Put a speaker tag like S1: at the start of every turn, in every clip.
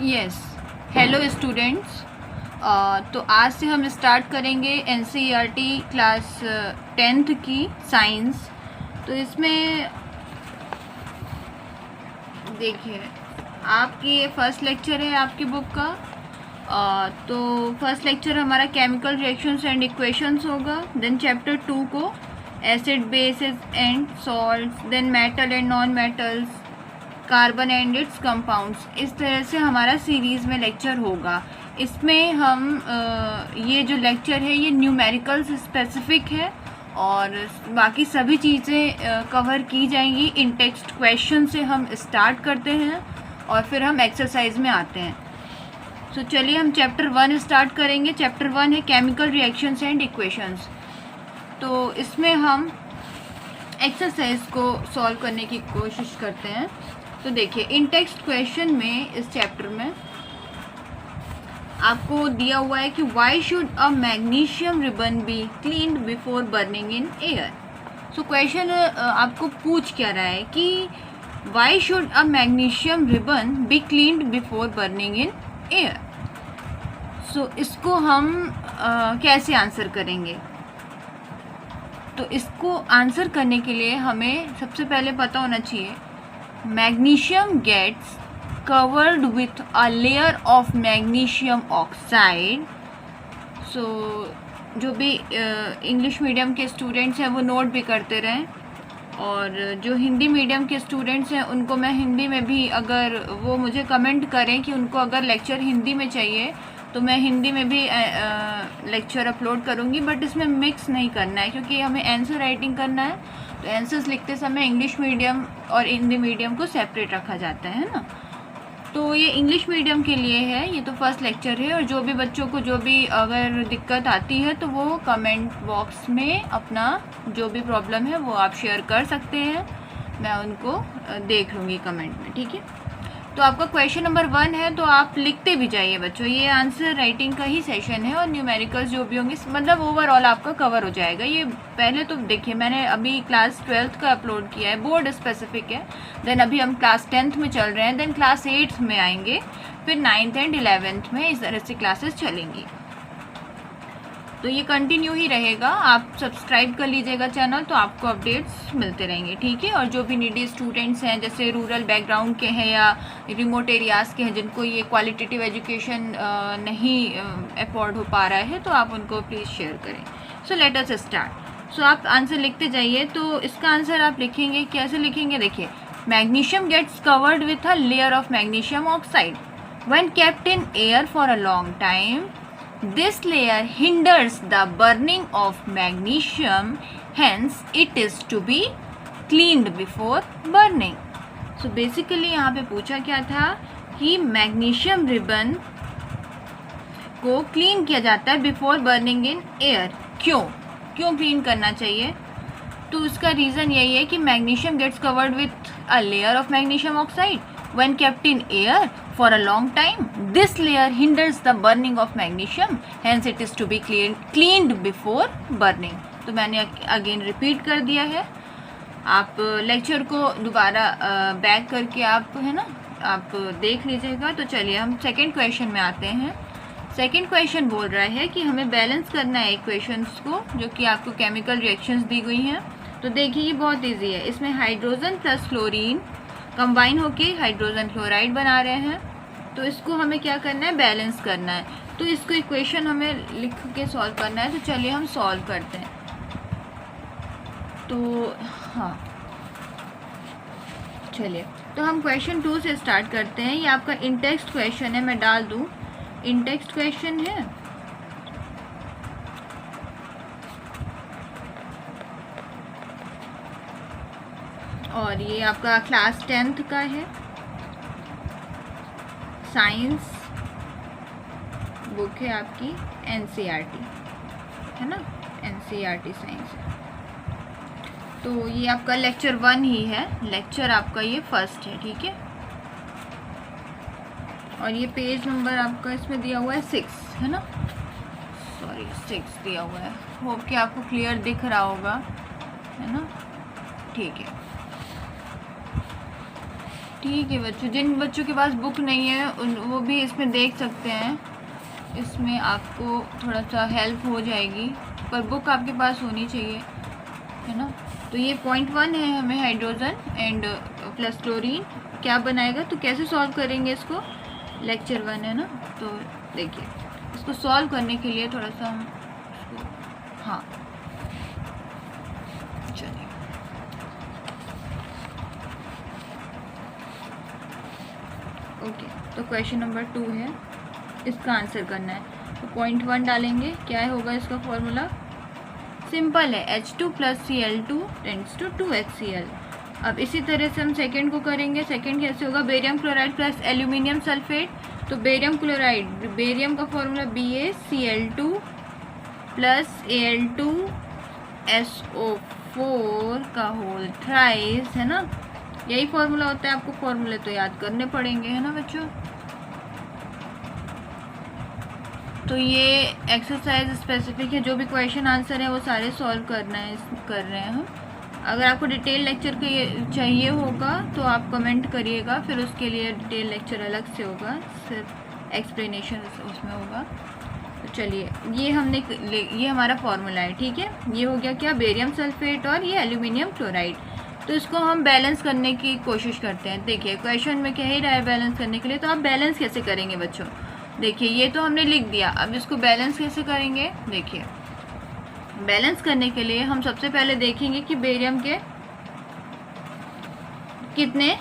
S1: Yes, hello students. तो आज से हम स्टार्ट करेंगे एनसीईआरटी क्लास 10th की साइंस। तो इसमें देखिए, आपकी ये फर्स्ट लेक्चर है आपकी बुक का। तो फर्स्ट लेक्चर हमारा केमिकल रिएक्शंस एंड इक्वेशंस होगा। देन चैप्टर 2 को acid bases and salts, then metal and non metals, carbon and its compounds. इस तरह से हमारा सीरीज़ में लेक्चर होगा। इसमें हम ये जो लेक्चर है ये न्यूमेरिकल्स स्पेसिफिक है और बाकी सभी चीज़ें कवर की जाएंगी। इन टेक्स्ट क्वेश्चन से हम स्टार्ट करते हैं और फिर हम एक्सरसाइज में आते हैं। तो चलिए हम चैप्टर 1 स्टार्ट करेंगे। चैप्टर 1 है केमिकल रिएक्शंस एंड इक्वेशंस। तो इसमें हम एक्सरसाइज को सॉल्व करने की कोशिश करते हैं। तो देखिए, इन टेक्स्ट क्वेश्चन में इस चैप्टर में आपको दिया हुआ है कि why should a magnesium ribbon be cleaned before burning in air. So question आपको पूछ क्या रहा है कि why should a magnesium ribbon be cleaned before burning in air. So इसको हम कैसे आंसर करेंगे? तो इसको आंसर करने के लिए हमें सबसे पहले पता होना चाहिए magnesium gets covered with a layer of magnesium oxide। so जो भी इंग्लिश मीडियम के स्टूडेंट्स हैं वो नोट भी करते रहें, और जो हिंदी मीडियम के स्टूडेंट्स हैं उनको मैं हिंदी में भी, अगर वो मुझे कमेंट करें कि उनको अगर लेक्चर हिंदी में चाहिए तो मैं हिंदी में भी लेक्चर अपलोड करूँगी। बट इसमें मिक्स नहीं करना है क्योंकि हमें आंसर राइटिंग करना है। तो आंसर्स लिखते समय इंग्लिश मीडियम और हिंदी मीडियम को सेपरेट रखा जाता है ना। तो ये इंग्लिश मीडियम के लिए है, ये तो फर्स्ट लेक्चर है। और जो भी बच्चों को जो भी अगर दिक्कत आती है तो वो कमेंट बॉक्स में अपना जो भी प्रॉब्लम है वो आप शेयर कर सकते हैं, मैं उनको देख लूँगी कमेंट में, ठीक है। तो आपका क्वेश्चन नंबर 1 है, तो आप लिखते भी जाइए बच्चों। ये आंसर राइटिंग का ही सेशन है और न्यूमेरिकल्स जो भी होंगे मतलब ओवरऑल आपका कवर हो जाएगा। ये पहले तो देखिए, मैंने अभी क्लास 12th का अपलोड किया है, बोर्ड स्पेसिफिक है। देन अभी हम क्लास 10th में चल रहे हैं, देन क्लास 8th में आएंगे, फिर 9th एंड 11th में इस तरह से क्लासेस चलेंगी। तो ये कंटिन्यू ही रहेगा। आप सब्सक्राइब कर लीजिएगा चैनल, तो आपको अपडेट्स मिलते रहेंगे, ठीक है। और जो भी नीडी स्टूडेंट्स हैं, जैसे रूरल बैकग्राउंड के हैं या रिमोट एरियाज़ के हैं, जिनको ये क्वालिटेटिव एजुकेशन नहीं अफोर्ड हो पा रहा है, तो आप उनको प्लीज़ शेयर करें। सो लेट अस स्टार्ट। सो आप आंसर लिखते जाइए। तो इसका आंसर आप लिखेंगे, कैसे लिखेंगे? देखिए, magnesium gets covered with a layer of magnesium oxide when kept in air for a long time. This layer hinders the burning of magnesium, hence it is to be cleaned before burning। So basically यहाँ पे पूछा क्या था कि magnesium ribbon को clean किया जाता है बिफोर बर्निंग इन एयर। क्यों क्लीन करना चाहिए? तो उसका रीज़न यही है कि magnesium gets covered with a layer of magnesium oxide when kept in air for a long time. This layer hinders the burning of magnesium, hence it is to be cleaned before burning। तो मैंने again repeat कर दिया है। आप lecture को दोबारा back करके आप है ना आप देख लीजिएगा। तो चलिए हम सेकंड क्वेश्चन में आते हैं। सेकंड क्वेश्चन बोल रहा है कि हमें बैलेंस करना है इक्वेशंस को, जो कि आपको केमिकल रिएक्शंस दी गई हैं। तो देखिए, ये बहुत ईजी है। इसमें हाइड्रोजन प्लस फ्लोरीन कंबाइन होके हाइड्रोजन क्लोराइड बना रहे हैं। तो इसको हमें क्या करना है? बैलेंस करना है। तो इसको इक्वेशन हमें लिख के सॉल्व करना है। तो चलिए हम सॉल्व करते हैं। तो हाँ, चलिए तो हम क्वेश्चन 2 से स्टार्ट करते हैं। ये आपका इन टेक्स्ट क्वेश्चन है, मैं डाल दूँ। इन टेक्स्ट क्वेश्चन है। और ये आपका क्लास 10th का है, साइंस बुक है आपकी, एनसीईआरटी है ना, एनसीईआरटी साइंस है। तो ये आपका लेक्चर 1 ही है, लेक्चर आपका ये फर्स्ट है, ठीक है। और ये पेज नंबर आपका इसमें दिया हुआ है 6 है ना, सॉरी 6 दिया हुआ है। होप कि आपको क्लियर दिख रहा होगा, है ना, ठीक है। ठीक है बच्चों, जिन बच्चों के पास बुक नहीं है वो भी इसमें देख सकते हैं, इसमें आपको थोड़ा सा हेल्प हो जाएगी, पर बुक आपके पास होनी चाहिए, है ना। तो ये पॉइंट 1 है, हमें हाइड्रोजन एंड प्लस क्लोरीन क्या बनाएगा, तो कैसे सॉल्व करेंगे इसको, लेक्चर 1 है ना। तो देखिए इसको सॉल्व करने के लिए थोड़ा सा हम इसको, हाँ चलिए ओके। तो क्वेश्चन नंबर 2 है, इसका आंसर करना है। तो पॉइंट 1 डालेंगे, क्या होगा इसका फॉर्मूला, सिंपल है, H2 plus Cl2 tends to 2HCl। अब इसी तरह से हम सेकेंड को करेंगे। सेकेंड कैसे होगा, barium chloride plus aluminium sulphate. तो बेरियम क्लोराइड, बेरियम का फॉर्मूला BaCl2 प्लस Al2SO4 का होल थ्राइस, है ना, यही फॉर्मूला होता है। आपको फॉर्मूले तो याद करने पड़ेंगे, है ना बच्चों। तो ये एक्सरसाइज स्पेसिफिक है, जो भी क्वेश्चन आंसर है वो सारे सॉल्व कर रहे हैं हम। अगर आपको डिटेल लेक्चर चाहिए होगा तो आप कमेंट करिएगा, फिर उसके लिए डिटेल लेक्चर अलग से होगा, सिर्फ एक्सप्लेनेशन उसमें होगा। तो चलिए ये हमारा फॉर्मूला है, ठीक है। ये हो गया क्या, बेरियम सल्फेट और ये एल्यूमिनियम क्लोराइड। तो इसको हम बैलेंस करने की कोशिश करते हैं। देखिए क्वेश्चन में कह ही रहा है बैलेंस करने के लिए, तो आप बैलेंस कैसे करेंगे बच्चों। देखिए ये तो हमने लिख दिया, अब इसको बैलेंस कैसे करेंगे। देखिए बैलेंस करने के लिए हम सबसे पहले देखेंगे कि बेरियम के कितने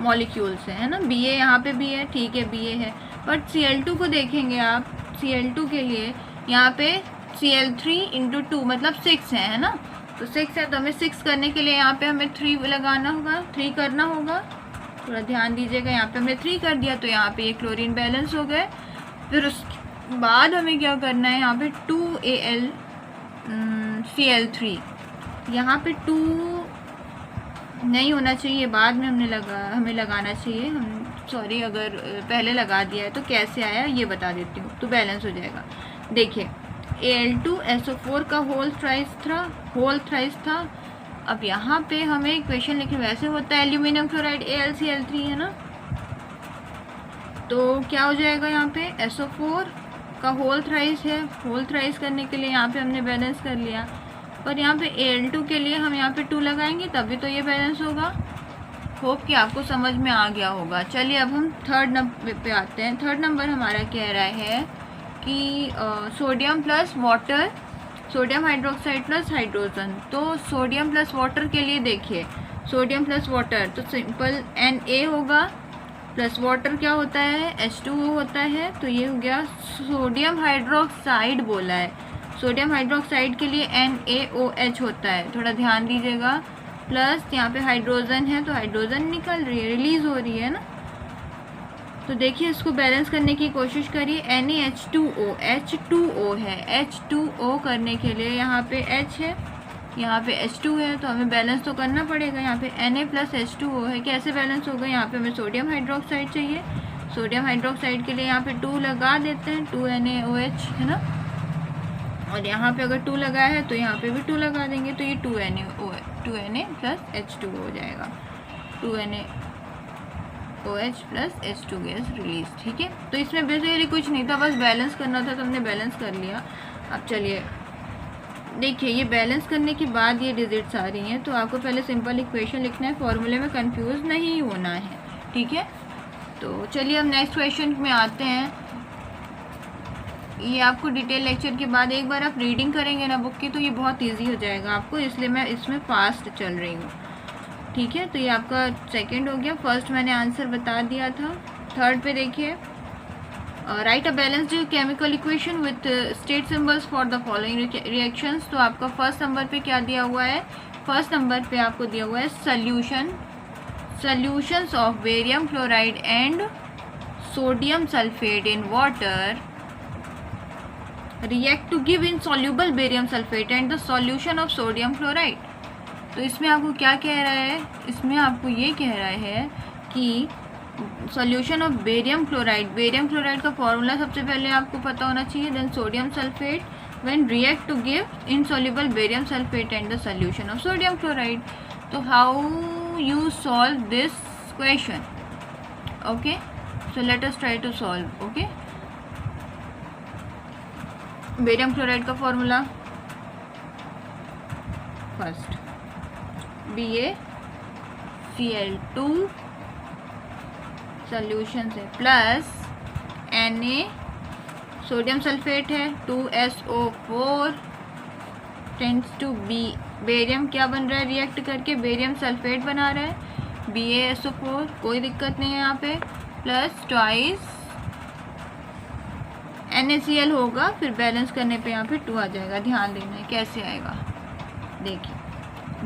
S1: मॉलिक्यूल्स हैं, है ना। Ba यहाँ पे भी है, ठीक है Ba है, बट Cl2 को देखेंगे आप। Cl2 के लिए यहाँ पे Cl3 × 2 मतलब 6 है ना। तो 6 है, तो हमें 6 करने के लिए यहाँ पे हमें 3 लगाना होगा, 3 करना होगा। थोड़ा ध्यान दीजिएगा, यहाँ पे हमने 3 कर दिया, तो यहाँ पे ये क्लोरीन बैलेंस हो गए। फिर उसके बाद हमें क्या करना है, यहाँ पे 2AlCl3, यहाँ पे 2 नहीं होना चाहिए, बाद में हमें लगाना चाहिए। सॉरी अगर पहले लगा दिया है तो कैसे आया ये बता देती हूँ, तो बैलेंस हो जाएगा। देखिए Al2SO4 का होल थ्राइस था। अब यहाँ पे हमें इक्वेशन लिखे, वैसे होता है एल्यूमिनियम क्लोराइड AlCl3, है ना। तो क्या हो जाएगा, यहाँ पे SO4 का होल थ्राइस है, होल थ्राइस करने के लिए यहाँ पे हमने बैलेंस कर लिया। पर यहाँ पे Al2 के लिए हम यहाँ पे 2 लगाएंगे, तभी तो ये बैलेंस होगा। होप कि आपको समझ में आ गया होगा। चलिए अब हम थर्ड नंबर पे आते हैं। थर्ड नंबर हमारा कह रहा है कि sodium plus water, sodium hydroxide plus hydrogen. तो सोडियम प्लस वाटर के लिए देखिए, सोडियम प्लस वाटर तो सिंपल Na होगा, प्लस वाटर क्या होता है, H2O होता है। तो ये हो गया सोडियम हाइड्रोक्साइड बोला है, सोडियम हाइड्रोक्साइड के लिए NaOH होता है, थोड़ा ध्यान दीजिएगा। प्लस यहाँ पे हाइड्रोजन है, तो हाइड्रोजन निकल रही है, रिलीज़ हो रही है ना। तो देखिए इसको बैलेंस करने की कोशिश करिए। NaH2O, H2O है, H2O करने के लिए यहाँ पे H है, यहाँ पे H2 है, तो हमें बैलेंस तो करना पड़ेगा। यहाँ पे Na प्लस H2O है, कैसे बैलेंस होगा, यहाँ पे हमें सोडियम हाइड्रोक्साइड चाहिए। सोडियम हाइड्रोक्साइड के लिए यहाँ पे 2 लगा देते हैं, 2NaOH, है ना। और यहाँ पे अगर 2 लगाया है तो यहाँ पे भी 2 लगा देंगे, तो ये 2Na प्लस H2 हो जाएगा, 2NaOH plus H2 gas release, ठीक है। तो इसमें बेसिकली कुछ नहीं था, बस बैलेंस करना था, तो हमने बैलेंस कर लिया। अब चलिए देखिए, ये बैलेंस करने के बाद ये डिजिट्स आ रही हैं, तो आपको पहले सिंपल इक्वेशन लिखना है, फॉर्मूले में कंफ्यूज नहीं होना है, ठीक है। तो चलिए अब नेक्स्ट क्वेश्चन में आते हैं। ये आपको डिटेल लेक्चर के बाद एक बार आप रीडिंग करेंगे ना बुक की, तो ये बहुत इजी हो जाएगा आपको, इसलिए मैं इसमें फास्ट चल रही हूँ, ठीक है। तो ये आपका सेकंड हो गया, फर्स्ट मैंने आंसर बता दिया था। थर्ड पे देखिए, right a balanced chemical equation with state symbols for the following reactions. तो आपका फर्स्ट नंबर पे क्या दिया हुआ है, फर्स्ट नंबर पे आपको दिया हुआ है solutions of barium chloride and sodium sulphate in water react to give insoluble barium sulfate and the solution of sodium chloride। तो इसमें आपको क्या कह रहा है, इसमें आपको ये कह रहा है कि सॉल्यूशन ऑफ बेरियम क्लोराइड का फॉर्मूला सबसे पहले आपको पता होना चाहिए, then sodium sulphate when react to give insoluble barium sulphate and the solution of sodium chloride. तो how you solve this question. Okay, so let us try to solve. Okay, barium chloride का formula first BaCl2 solution है plus Na sodium sulphate है 2SO4 tends to be, barium क्या बन रहा है react करके, barium sulphate बना रहा है BaSO4, कोई दिक्कत नहीं है यहाँ पे, प्लस ट्वाइस NaCl होगा, फिर बैलेंस करने पे यहाँ पे 2 आ जाएगा। ध्यान देना है कैसे आएगा, देखिए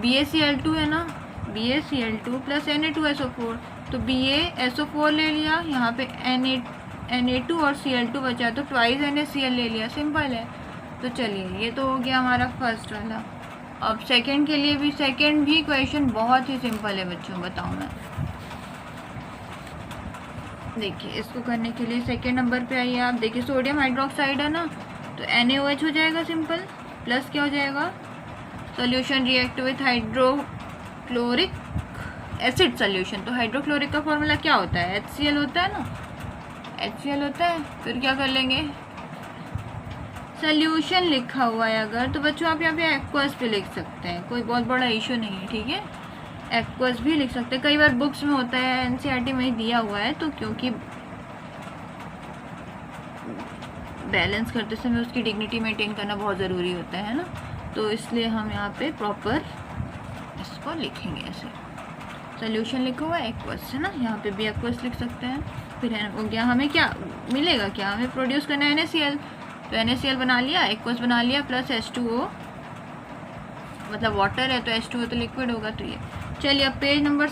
S1: BaCl2 है ना, BaCl2 प्लस Na2SO4, तो BaSO4 ले लिया, यहाँ पे Na2 और Cl2 बचा तो ट्वाइस NaCl ले लिया, सिंपल है। तो चलिए ये तो हो गया हमारा फर्स्ट वाला। अब सेकंड के लिए भी, सेकंड भी क्वेश्चन बहुत ही सिंपल है बच्चों, बताऊँ मैं। देखिए इसको करने के लिए सेकंड नंबर पे आइए आप, देखिए सोडियम हाइड्रोक्साइड है ना, तो NaOH हो जाएगा सिंपल, प्लस क्या हो जाएगा, solution react with hydrochloric acid solution. तो हाइड्रोक्लोरिक का फॉर्मूला क्या होता है, HCl होता है ना, HCl होता है। फिर क्या कर लेंगे, सॉल्यूशन लिखा हुआ है अगर, तो बच्चों आप यहाँ पे एक्वस भी लिख सकते हैं, कोई बहुत बड़ा इशू नहीं है, ठीक है, एक्वस भी लिख सकते हैं। कई बार बुक्स में होता है, NCERT में ही दिया हुआ है, तो क्योंकि बैलेंस करते समय उसकी डिग्निटी मेंटेन करना बहुत ज़रूरी होता है ना, तो इसलिए हम यहाँ पे प्रॉपर इसको लिखेंगे ऐसे। सॉल्यूशन लिखा हुआ है एक्वस है ना, यहाँ पे भी एक्वस लिख सकते हैं। फिर है हो गया, हमें क्या मिलेगा, क्या हमें प्रोड्यूस करना है NaCl, तो NaCl बना लिया, एक्वस बना लिया, प्लस H2O, मतलब वाटर है तो H2O तो लिक्विड होगा। तो ये चलिए अब पेज नंबर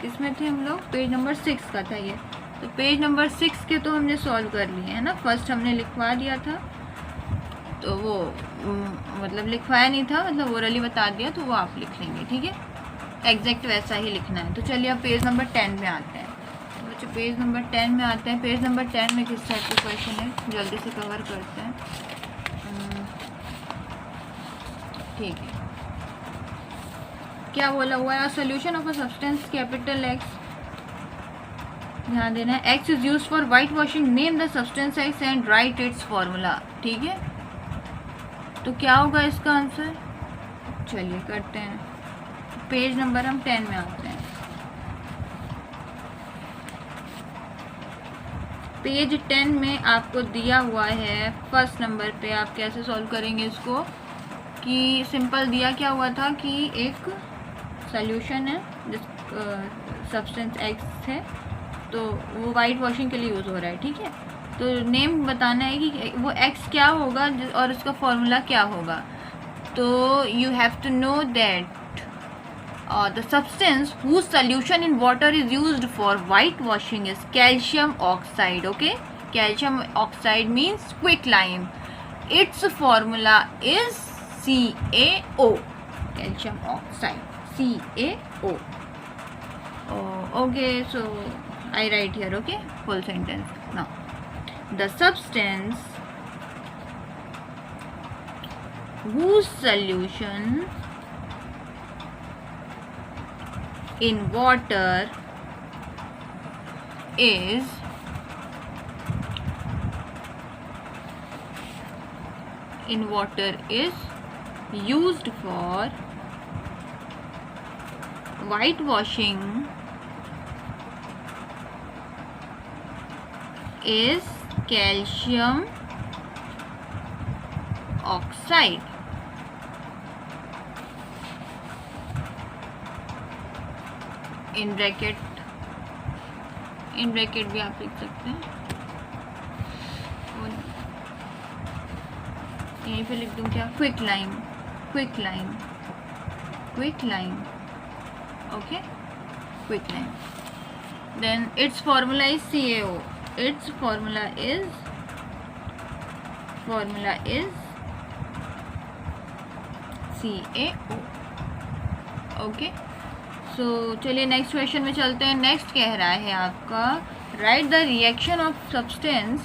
S1: किसमें थे हम लोग, पेज नंबर 6 का था ये, तो पेज नंबर 6 के तो हमने सॉल्व कर लिए है ना। फर्स्ट हमने लिखवा दिया था, तो वो मतलब लिखवाया नहीं था, मतलब ओरली बता दिया, तो वो आप लिख लेंगे, ठीक है, एग्जैक्ट वैसा ही लिखना है। तो चलिए अब पेज नंबर 10 में आते हैं। तो बच्चों पेज नंबर 10 में आते हैं। पेज नंबर 10 में किस टाइप का क्वेश्चन है, जल्दी से कवर करते हैं, ठीक है। क्या बोला हुआ है, solution of a substance capital X, ध्यान देना है, X is used for white washing, name the substance X and right it's formula, ठीक है। तो क्या होगा इसका आंसर, चलिए करते हैं। पेज नंबर हम 10 में आते हैं। पेज 10 में आपको दिया हुआ है फर्स्ट नंबर पे, आप कैसे सॉल्व करेंगे इसको, कि सिंपल दिया क्या हुआ था कि एक सॉल्यूशन है जिस सब्सटेंस X है, तो वो वाइट वॉशिंग के लिए यूज़ हो रहा है, ठीक है। तो नेम बताना है कि वो X क्या होगा और उसका फॉर्मूला क्या होगा। तो you have to know that the substance whose solution in water is used for white washing is calcium oxide, okay, calcium oxide means quicklime, its formula is CaO, calcium oxide, CaO. Okay, so I write here, okay, full sentence. Now the substance whose solution in water is used for white washing is calcium oxide. In bracket भी आप लिख सकते हैं, यहीं पे लिख दूँ क्या, quick lime, okay, quick lime. Then its formula is CaO, its formula is CaO, okay. So चलिए नेक्स्ट क्वेश्चन में चलते हैं। नेक्स्ट कह रहा है आपका, right the reaction of substance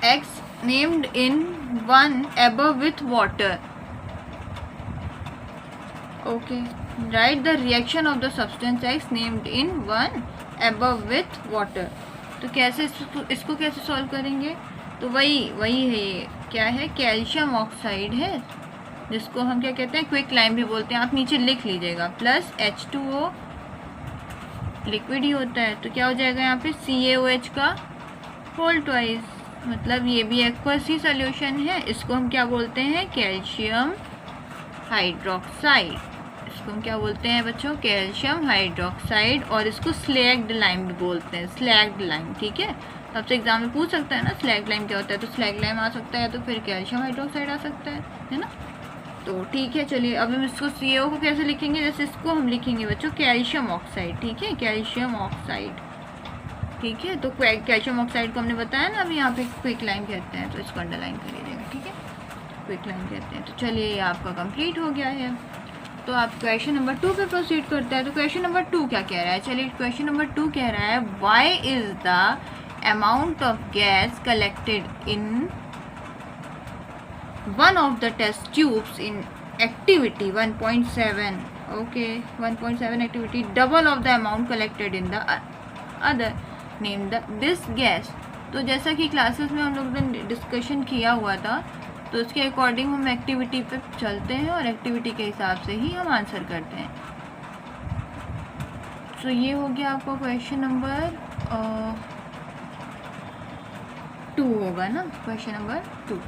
S1: X named in one above with water, okay. Right the reaction of the substance x named in one above with water. तो कैसे इसको कैसे सॉल्व करेंगे? तो वही है, ये क्या है, कैल्शियम ऑक्साइड है, जिसको हम क्या कहते हैं, क्विक लाइम भी बोलते हैं। आप नीचे लिख लीजिएगा, प्लस H2O लिक्विड ही होता है, तो क्या हो जाएगा यहाँ पे CaOH का होल ट्वाइस, मतलब ये भी एक्वस ही सोल्यूशन है। इसको हम क्या बोलते हैं, कैल्शियम हाइड्रोक्साइड। इसको हम क्या बोलते हैं बच्चों, कैल्शियम हाइड्रोक्साइड, और इसको स्लैग्ड लाइम भी बोलते हैं, स्लैग्ड लाइम। ठीक है, आपसे एग्जाम में पूछ सकता है ना स्लैग्ड लाइम क्या होता है, तो स्लैग्ड लाइम आ सकता है, तो फिर कैल्शियम हाइड्रोक्साइड आ सकता है ना। तो ठीक है, चलिए अब हम इसको CO को कैसे लिखेंगे, जैसे इसको हम लिखेंगे बच्चों कैल्शियम ऑक्साइड। ठीक है, कैल्शियम ऑक्साइड। ठीक है, तो कैल्शियम ऑक्साइड को हमने बताया ना अभी यहाँ पे क्विक लाइम कहते हैं, तो इसको अंडरलाइन कर लीजिएगा। ठीक है, क्विक लाइम कहते हैं। तो चलिए ये आपका कंप्लीट हो गया है। तो आप क्वेश्चन नंबर 2 पे प्रोसीड करते हैं। तो क्वेश्चन नंबर 2 क्या कह रहा है, चलिए क्वेश्चन नंबर 2 कह रहा है why is the amount of gas collected in one of the test tubes in activity 1.7, okay 1.7 activity double of the amount collected in the other, name this gas. तो जैसा कि क्लासेस में हम लोग ने डिस्कशन किया हुआ था, तो उसके अकॉर्डिंग हम एक्टिविटी पे चलते हैं और एक्टिविटी के हिसाब से ही हम आंसर करते हैं। तो ये हो गया आपका क्वेश्चन नंबर 2 होगा ना, क्वेश्चन नंबर 2।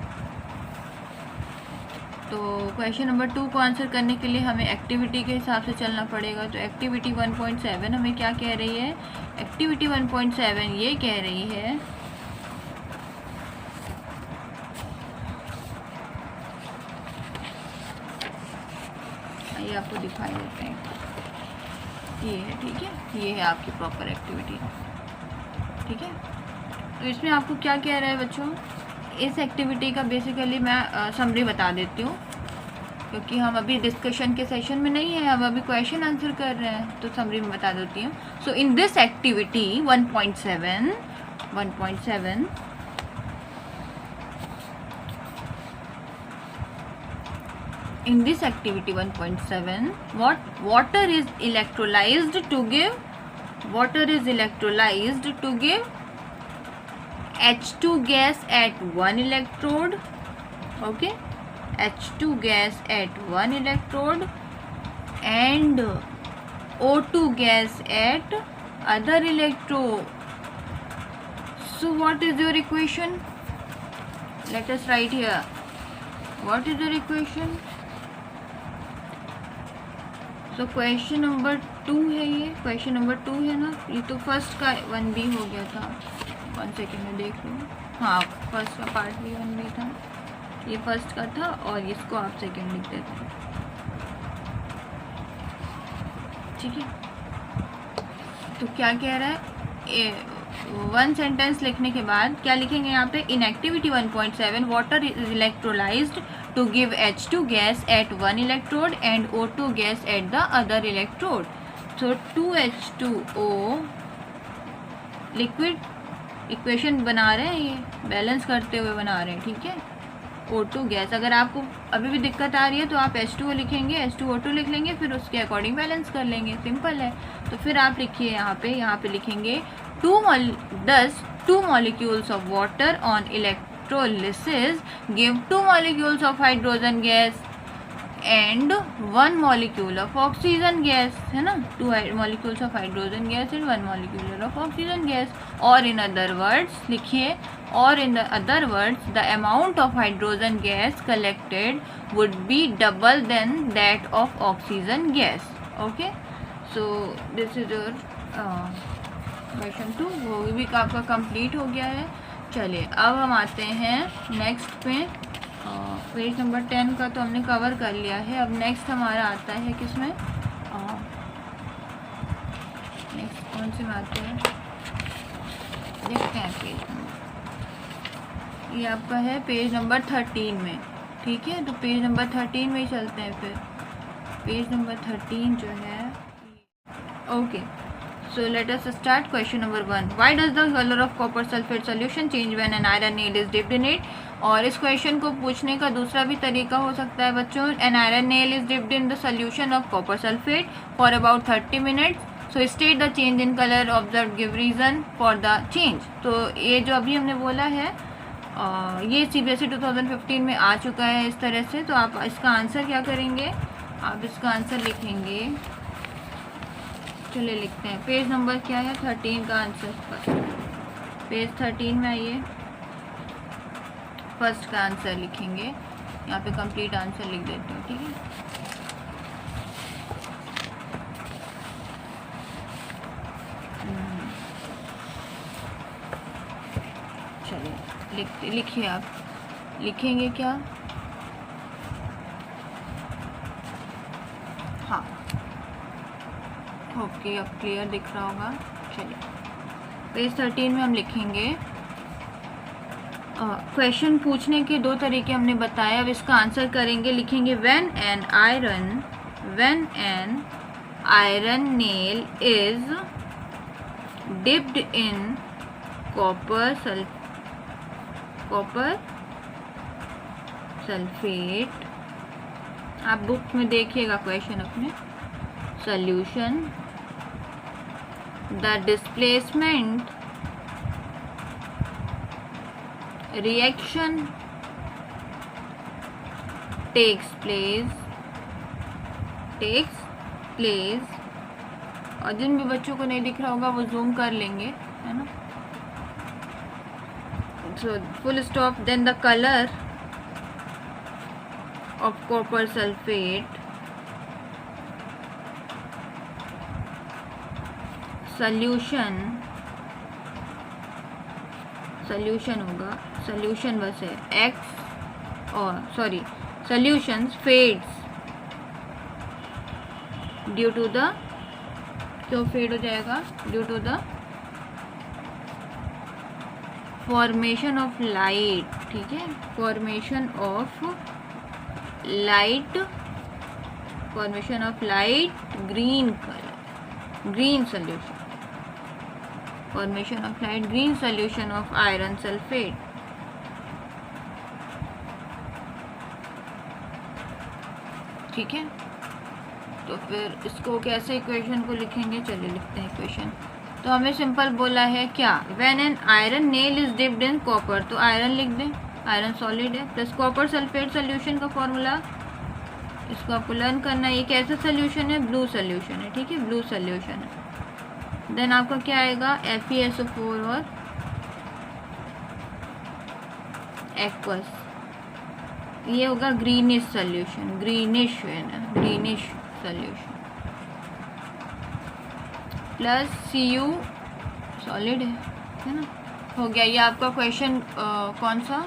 S1: तो क्वेश्चन नंबर 2 को आंसर करने के लिए हमें एक्टिविटी के हिसाब से चलना पड़ेगा। तो एक्टिविटी 1.7 हमें क्या कह रही है, एक्टिविटी 1.7 ये कह रही है ये आपको दिखाई देते हैं, ये है। ठीक है, ये है आपकी प्रॉपर एक्टिविटी। ठीक है, तो इसमें आपको क्या कह रहा है बच्चों, इस एक्टिविटी का बेसिकली मैं समरी बता देती हूँ, क्योंकि हम अभी डिस्कशन के सेशन में नहीं है, हम अभी क्वेश्चन आंसर कर रहे हैं, तो समरी में बता देती हूँ। So in this activity 1.7 in this activity 1.7 water is electrolyzed to give H2 gas at one electrode, okay, H2 gas at one electrode and O2 gas at other electrode. So what is your equation? Let us write here. What is your equation? तो question number 2 है, ये question number 2 है ना, ये तो first का 1B हो गया था, 1 सेकेंड में देख लो, हाँ फर्स्ट का पार्ट भी 1B था, ये फर्स्ट का था और इसको आप सेकेंड लिख देते हैं। ठीक है, तो क्या कह रहा है, 1 सेंटेंस लिखने के बाद क्या लिखेंगे यहाँ पे, in activity 1.7 water is electrolysed to give H2 gas at one electrode and O2 gas at the other electrode. So 2H2O liquid equation बना रहे हैं, ये बैलेंस करते हुए बना रहे हैं। ठीक है, O2 गैस, अगर आपको अभी भी दिक्कत आ रही है तो आप H2O लिखेंगे, H2O2 लिख लेंगे, फिर उसके अकॉर्डिंग बैलेंस कर लेंगे, सिंपल है। तो फिर आप लिखिए यहाँ पे लिखेंगे 2 molecules of water on electrolysis give 2 molecules of hydrogen gas and 1 molecule of oxygen gas, है ना, 2 molecules of hydrogen gas and 1 molecule of oxygen gas, और in other words लिखिए, or in the other words the amount of hydrogen gas collected would be double than that of oxygen gas. Okay, so this is your question 2, वो भी आपका complete हो गया है। चलिए अब हम आते हैं नेक्स्ट पे, पेज नंबर 10 का तो हमने कवर कर लिया है। अब नेक्स्ट हमारा आता है किसमें, नेक्स्ट कौन से में आते हैं, देखते हैं पेज नंबर, ये आपका है पेज नंबर 13 में। ठीक है, तो पेज नंबर 13 में ही चलते हैं। फिर पेज नंबर 13 जो है, okay, So let us start. Question number 1. Why does the color of copper sulfate solution change when an iron nail is dipped in it? और इस क्वेश्चन को पूछने का दूसरा भी तरीका हो सकता है बच्चों. An iron nail is dipped in the solution of copper sulfate for about 30 minutes. So state the change in color. Observe, give reason for the change. तो ये जो अभी हमने बोला है ये CBSE 2015 में आ चुका है इस तरह से. तो आप इसका आंसर क्या करेंगे? आप इसका आंसर लिखेंगे. चलिए लिखते हैं. पेज नंबर क्या है? 13 का आंसर फर्स्ट. पेज 13 में आइए. फर्स्ट का आंसर लिखेंगे. यहाँ पे कंप्लीट आंसर लिख देते हैं. ठीक है. चलिए लिखिए. आप लिखेंगे क्या? हाँ, ओके, अब क्लियर दिख रहा होगा. चलिए पेज 13 में हम लिखेंगे. क्वेश्चन पूछने के दो तरीके हमने बताया. अब इसका आंसर करेंगे. लिखेंगे when an iron nail is dipped in copper sulphate. आप बुक में देखिएगा क्वेश्चन अपने. Solution, the displacement reaction takes place. और जिन भी बच्चों को नहीं दिख रहा होगा वो जूम कर लेंगे, है ना. So full stop. Then the color of copper sulfate solution होगा. solution बस है X और sorry solutions fades due to the, क्यों फेड हो जाएगा? Due to the formation of light. ठीक है. Formation of light green colour, green solution. Formation of light green solution of iron sulphate. ठीक है. तो फिर इसको कैसे इक्वेशन को लिखेंगे? चलिए लिखते हैं इक्वेशन. तो हमें सिंपल बोला है क्या? When an iron nail is dipped in copper. तो आयरन लिख दें. आयरन सॉलिड है. प्लस कॉपर सल्फेट सोल्यूशन का फॉर्मूला, इसको आपको लर्न करना है. ये कैसा सोल्यूशन है? ब्लू सोल्यूशन है. ठीक है, ब्लू सोल्यूशन है. देन आपका क्या आएगा? FeSO4 और एक्वस. ये होगा ग्रीनिश सोल्यूशन. ग्रीनिश है ना, greenish solution. Plus Cu solid है ना. हो गया. ये आपका क्वेश्चन कौन सा?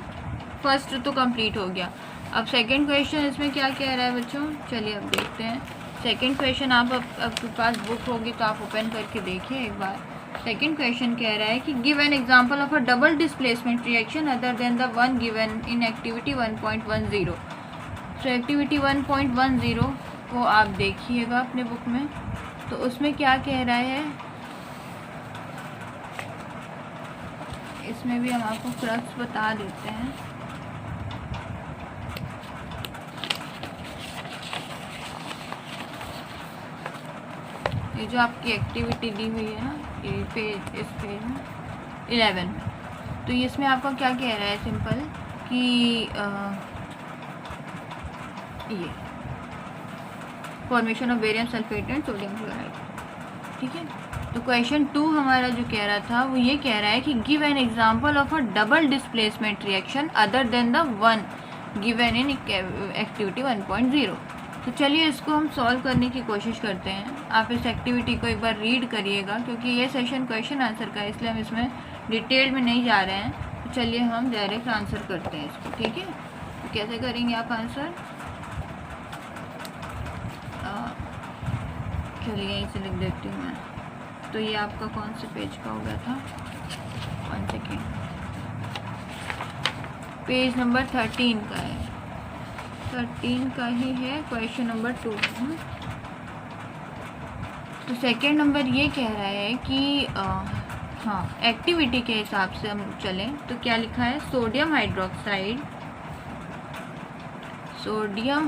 S1: फर्स्ट तो कंप्लीट हो गया. अब सेकंड क्वेश्चन इसमें क्या कह रहा है बच्चों? चलिए अब देखते हैं. सेकंड क्वेश्चन आपके पास बुक होगी तो आप ओपन करके देखिए एक बार. सेकंड क्वेश्चन कह रहा है कि give an example of a double displacement reaction other than the one given in activity 1.10. So activity 1.10 को आप देखिएगा अपने बुक में. तो उसमें क्या कह रहा है? इसमें भी हम आपको क्रक्स बता देते हैं. ये जो आपकी एक्टिविटी दी हुई है ना, ये पेज, इस पेज में 11 में. तो इसमें आपका क्या कह रहा है? सिंपल कि ये formation of barium sulphate and sodium chloride. ठीक है. तो क्वेश्चन 2 हमारा जो कह रहा था वो ये कह रहा है कि give an example of a double displacement reaction other than the one given in activity 1.0. तो चलिए इसको हम सॉल्व करने की कोशिश करते हैं. आप इस एक्टिविटी को एक बार रीड करिएगा क्योंकि ये सेशन क्वेश्चन आंसर का है, इसलिए हम इसमें डिटेल में नहीं जा रहे हैं. तो चलिए हम डायरेक्ट आंसर करते हैं इसको. ठीक है. तो कैसे करेंगे आप आंसर? चलिए यहीं से लिख देती हूँ मैं. तो ये आपका कौन से पेज का हो गया था? 1 सेकेंड. पेज नंबर 13 का है. 13 का ही है. Question number 2. तो सेकेंड नंबर ये कह रहा है कि हाँ, एक्टिविटी के हिसाब से हम चलें तो क्या लिखा है, sodium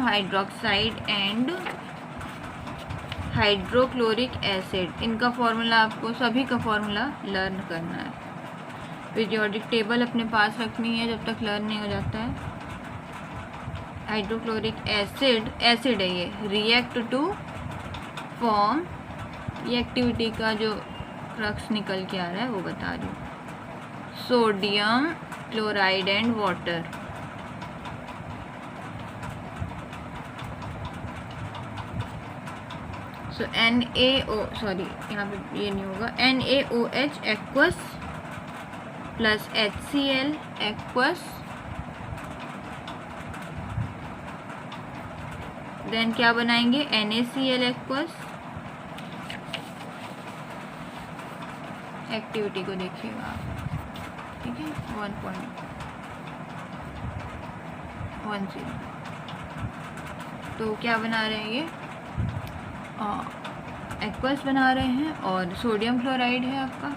S1: hydroxide and hydrochloric acid, इनका फॉर्मूला आपको सभी का फॉर्मूला लर्न करना है। पीरियोडिक टेबल अपने पास रखनी है जब तक लर्न नहीं हो जाता है। हाइड्रोक्लोरिक एसिड है, ये रिएक्ट टू फॉर्म, ये एक्टिविटी का जो क्रक्स निकल के आ रहा है वो बता रही हूँ, sodium chloride and water. So यहाँ पे ये नहीं होगा, NaOH aqueous plus HCl aqueous, then क्या बनाएंगे, NaCl एक्वस। एक्टिविटी को देखिएगा आप, ठीक है, 1.10। तो क्या बना रहे हैं ये, एक्वस बना रहे हैं और सोडियम क्लोराइड है आपका,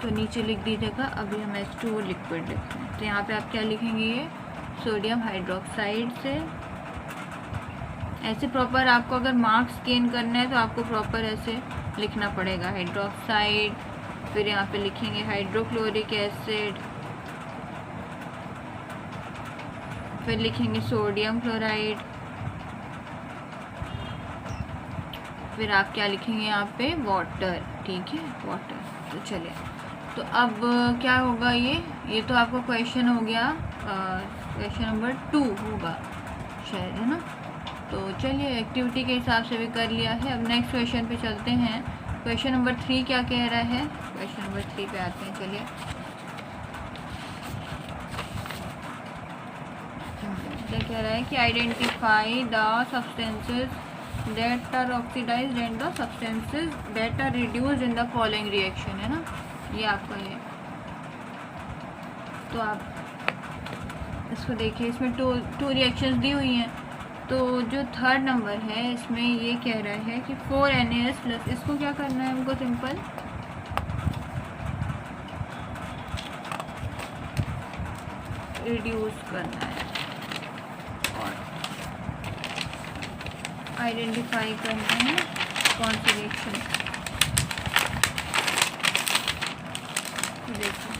S1: तो नीचे लिख दीजिएगा। अभी हम H2O लिक्विड लिखते हैं, तो यहाँ पे आप क्या लिखेंगे, ये सोडियम हाइड्रोक्साइड से। ऐसे प्रॉपर आपको अगर मार्क्स गेन करना है तो आपको प्रॉपर ऐसे लिखना पड़ेगा, हाइड्रोक्साइड, फिर यहाँ पे लिखेंगे हाइड्रोक्लोरिक एसिड, फिर लिखेंगे सोडियम क्लोराइड, फिर आप क्या लिखेंगे यहाँ पे, वाटर, ठीक है, वाटर। तो चलिए, तो अब क्या होगा, ये तो आपका क्वेश्चन हो गया, क्वेश्चन नंबर 2 होगा शायद, है ना। तो चलिए, एक्टिविटी के हिसाब से भी कर लिया है। अब नेक्स्ट क्वेश्चन पे चलते हैं। क्वेश्चन नंबर 3 क्या कह रहा है, क्वेश्चन नंबर 3 पे आते हैं। चलिए, क्या कह रहा है कि identify the substances that are oxidized and the substances that are reduced in the following reaction, है ना, ये आपका है। तो आप इसको देखिए, इसमें टू रिएक्शंस दी हुई हैं। तो जो थर्ड नंबर है इसमें ये कह रहा है कि 4NaS प्लस, इसको क्या करना है हमको, सिंपल रिड्यूस करना है और आइडेंटिफाई करना है कौन सी रिएक्शन। देखिए,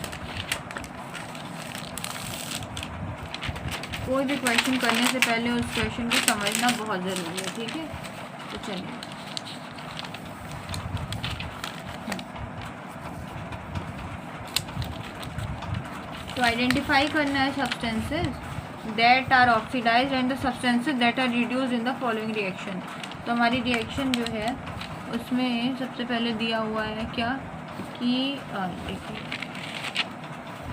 S1: कोई भी क्वेश्चन करने से पहले उस क्वेश्चन को समझना बहुत ज़रूरी है, ठीक है। तो चलिए, तो आइडेंटिफाई करना है substances that are oxidized and the substances that are reduced in the following reaction। तो हमारी रिएक्शन जो है उसमें सबसे पहले दिया हुआ है क्या कि देखिए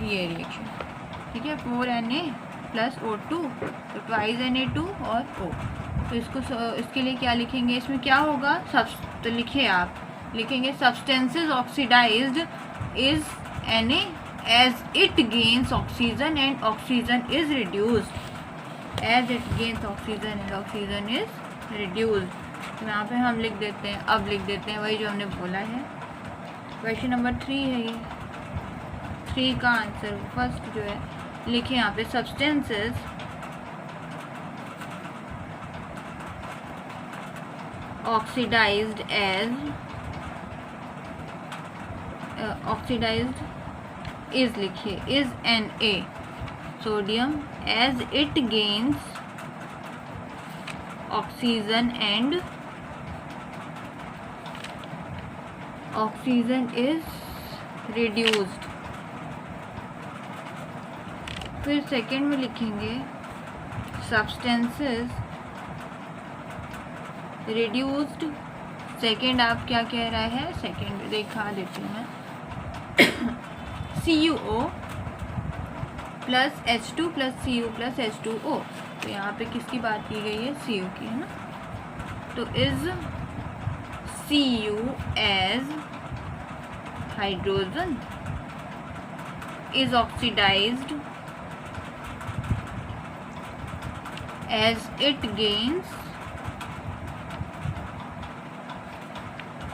S1: ये रिएक्शन, ठीक है, 4Na प्लस O2, तो ट्वाइस Na2 और O। तो इसके लिए क्या लिखेंगे, इसमें क्या होगा, तो लिखिए, आप लिखेंगे substances oxidised is Na as it gains oxygen and oxygen is reduced, as it gains oxygen and oxygen is reduced। तो यहाँ पे हम लिख देते हैं, अब लिख देते हैं वही जो हमने बोला है। क्वेश्चन नंबर 3 है ये, 3 का आंसर फर्स्ट जो है लिखे यहाँ पे, सब्सटेंसेस ऑक्सीडाइज्ड इज लिखिए, is Na sodium as it gains oxygen and oxygen is reduced. फिर सेकेंड में लिखेंगे सब्सटेंसेस रिड्यूस्ड, सेकेंड आप क्या कह रहा है, सेकेंड दिखा देती हूँ मैं, CuO plus H2 plus Cu plus H2O। तो यहाँ पे किसकी बात की गई है, Cu की, है ना। तो is Cu as hydrogen is oxidised as it gains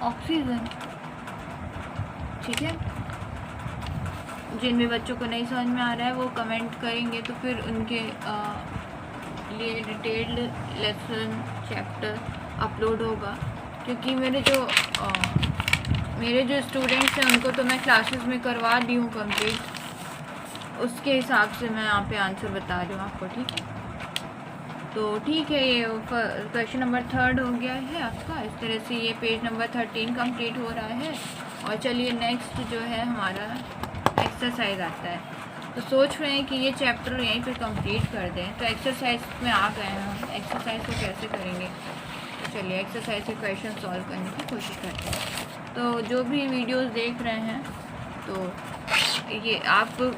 S1: oxygen. ठीक है, जिन भी बच्चों को नहीं समझ में आ रहा है वो कमेंट करेंगे तो फिर उनके लिए डिटेल्ड लेसन चैप्टर अपलोड होगा, क्योंकि मेरे जो स्टूडेंट्स हैं उनको तो मैं क्लासेस में करवा दी हूँ कंप्लीट, उसके हिसाब से मैं यहाँ पे आंसर बता रही हूँ आपको। ठीक है, तो ठीक है, ये क्वेश्चन नंबर 3 हो गया है आपका। इस तरह से ये पेज नंबर 13 कंप्लीट हो रहा है। और चलिए नेक्स्ट जो है हमारा एक्सरसाइज आता है। तो सोच रहे हैं कि ये चैप्टर यहीं पे कंप्लीट कर दें, तो एक्सरसाइज में आ गए हैं हम। एक्सरसाइज को कैसे करेंगे, तो चलिए एक्सरसाइज के क्वेश्चन सॉल्व करने की कोशिश करते हैं। तो जो भी वीडियोस देख रहे हैं तो ये आप वो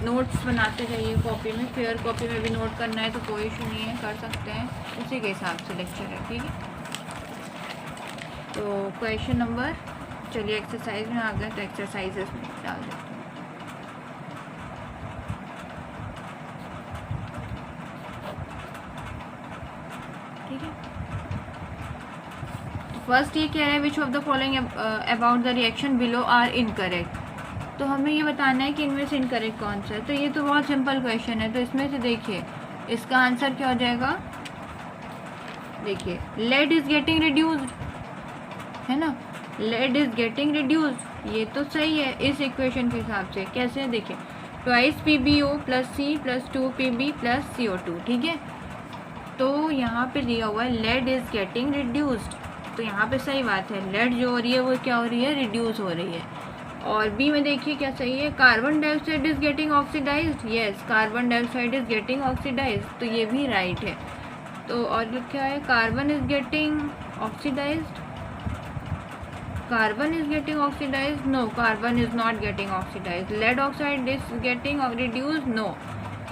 S1: नोट्स बनाते जाइए कॉपी में, फेयर कॉपी में भी नोट करना है तो कोई इशू नहीं है, कर सकते हैं, उसी के हिसाब से लेक्चर है। ठीक है, तो क्वेश्चन नंबर, चलिए एक्सरसाइज में आ गए तो एक्सरसाइजेस में डाल देते हैं। ठीक है, तो फर्स्ट ये कह रहा है which of the following about the reaction below are incorrect. तो हमें ये बताना है कि इनमें से इनकरेक्ट कौन सा है। तो ये तो बहुत सिंपल क्वेश्चन है, तो इसमें से देखिए इसका आंसर क्या हो जाएगा। देखिए लेड इज गेटिंग रिड्यूस्ड, है ना, लेड इज गेटिंग रिड्यूस्ड, ये तो सही है इस इक्वेशन के हिसाब से। कैसे, देखिए twice PbO plus C plus 2Pb plus CO2। ठीक है, तो यहाँ पे दिया हुआ है लेड इज गेटिंग रिड्यूस्ड, तो यहाँ पे सही बात है, लेड जो हो रही है वो क्या हो रही है, रिड्यूस हो रही है। और बी में देखिए क्या सही है, carbon dioxide is getting oxidized, yes carbon dioxide is getting oxidized, तो ये भी राइट है। तो और क्या है, carbon is getting oxidized, carbon is getting oxidized, no carbon is not getting oxidized, lead oxide is getting reduced, no.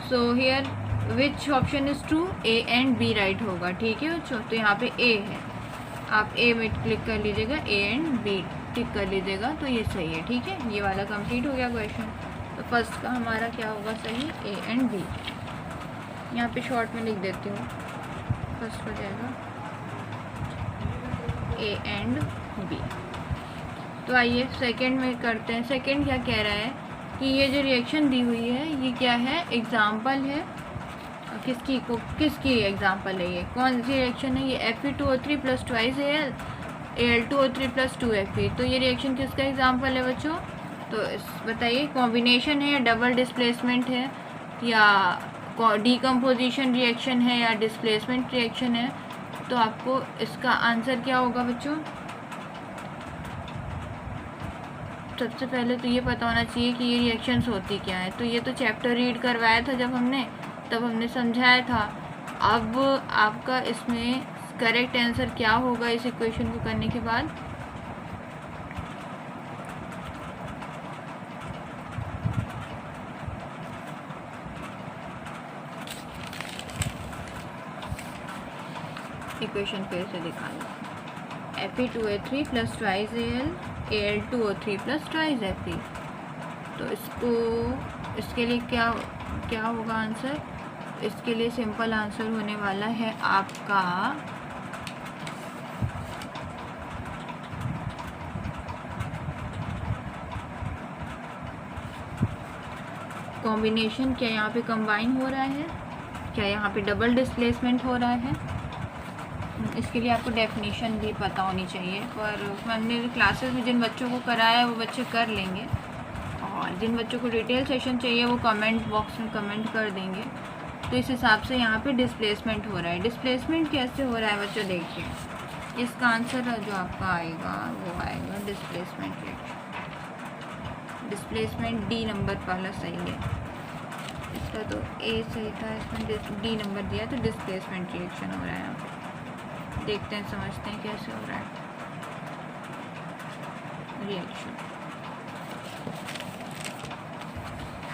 S1: So here which option is true, A and B right होगा। ठीक है बच्चों, तो यहाँ पे ए है, आप ए में क्लिक कर लीजिएगा, ए एंड बी टिक कर लीजिएगा, तो ये सही है। ठीक है, ये वाला कंप्लीट हो गया क्वेश्चन। तो फर्स्ट का हमारा क्या होगा सही, ए एंड बी। यहाँ पे शॉर्ट में लिख देती हूँ, फर्स्ट हो जाएगा ए एंड बी। तो आइए सेकंड में करते हैं। सेकंड क्या कह रहा है कि ये जो रिएक्शन दी हुई है ये क्या है, एग्जाम्पल है, किसकी एग्जाम्पल है, ये कौन सी रिएक्शन है, ये Fe2O3 plus twice Al2O3 plus 2Fe। तो ये रिएक्शन किसका एग्जाम्पल है बच्चों, तो बताइए कॉम्बिनेशन है या डबल डिस्प्लेसमेंट है या डीकम्पोजिशन रिएक्शन है या डिस्प्लेसमेंट रिएक्शन है। तो आपको इसका आंसर क्या होगा बच्चों, सबसे पहले तो ये पता होना चाहिए कि ये रिएक्शंस होती क्या है। तो ये तो चैप्टर रीड करवाया था जब हमने, तब हमने समझाया था। अब आपका इसमें करेक्ट आंसर क्या होगा इस इक्वेशन को करने के बाद, इक्वेशन फिर से दिखा लो, Fe2O3 plus twice Al2O3 plus twice Fe। तो इसके लिए क्या होगा आंसर, इसके लिए सिंपल आंसर होने वाला है आपका कॉम्बिनेशन, क्या यहाँ पे कंबाइन हो रहा है, क्या यहाँ पे डबल डिस्प्लेसमेंट हो रहा है। इसके लिए आपको डेफिनेशन भी पता होनी चाहिए, पर हमने क्लासेस में जिन बच्चों को कराया है वो बच्चे कर लेंगे, और जिन बच्चों को डिटेल सेशन चाहिए वो कमेंट बॉक्स में कमेंट कर देंगे। तो इस हिसाब से यहाँ पे डिस्प्लेसमेंट हो रहा है। डिस्प्लेसमेंट कैसे हो रहा है बच्चों, देखिए इसका आंसर जो आपका आएगा वो आएगा displacement reaction, displacement D number वाला सही है, इसका तो ए सही था, इसमें डी नंबर दिया तो डिस्प्लेसमेंट रिएक्शन हो रहा है। यहाँ पे देखते हैं, समझते हैं कैसे हो रहा है रिएक्शन।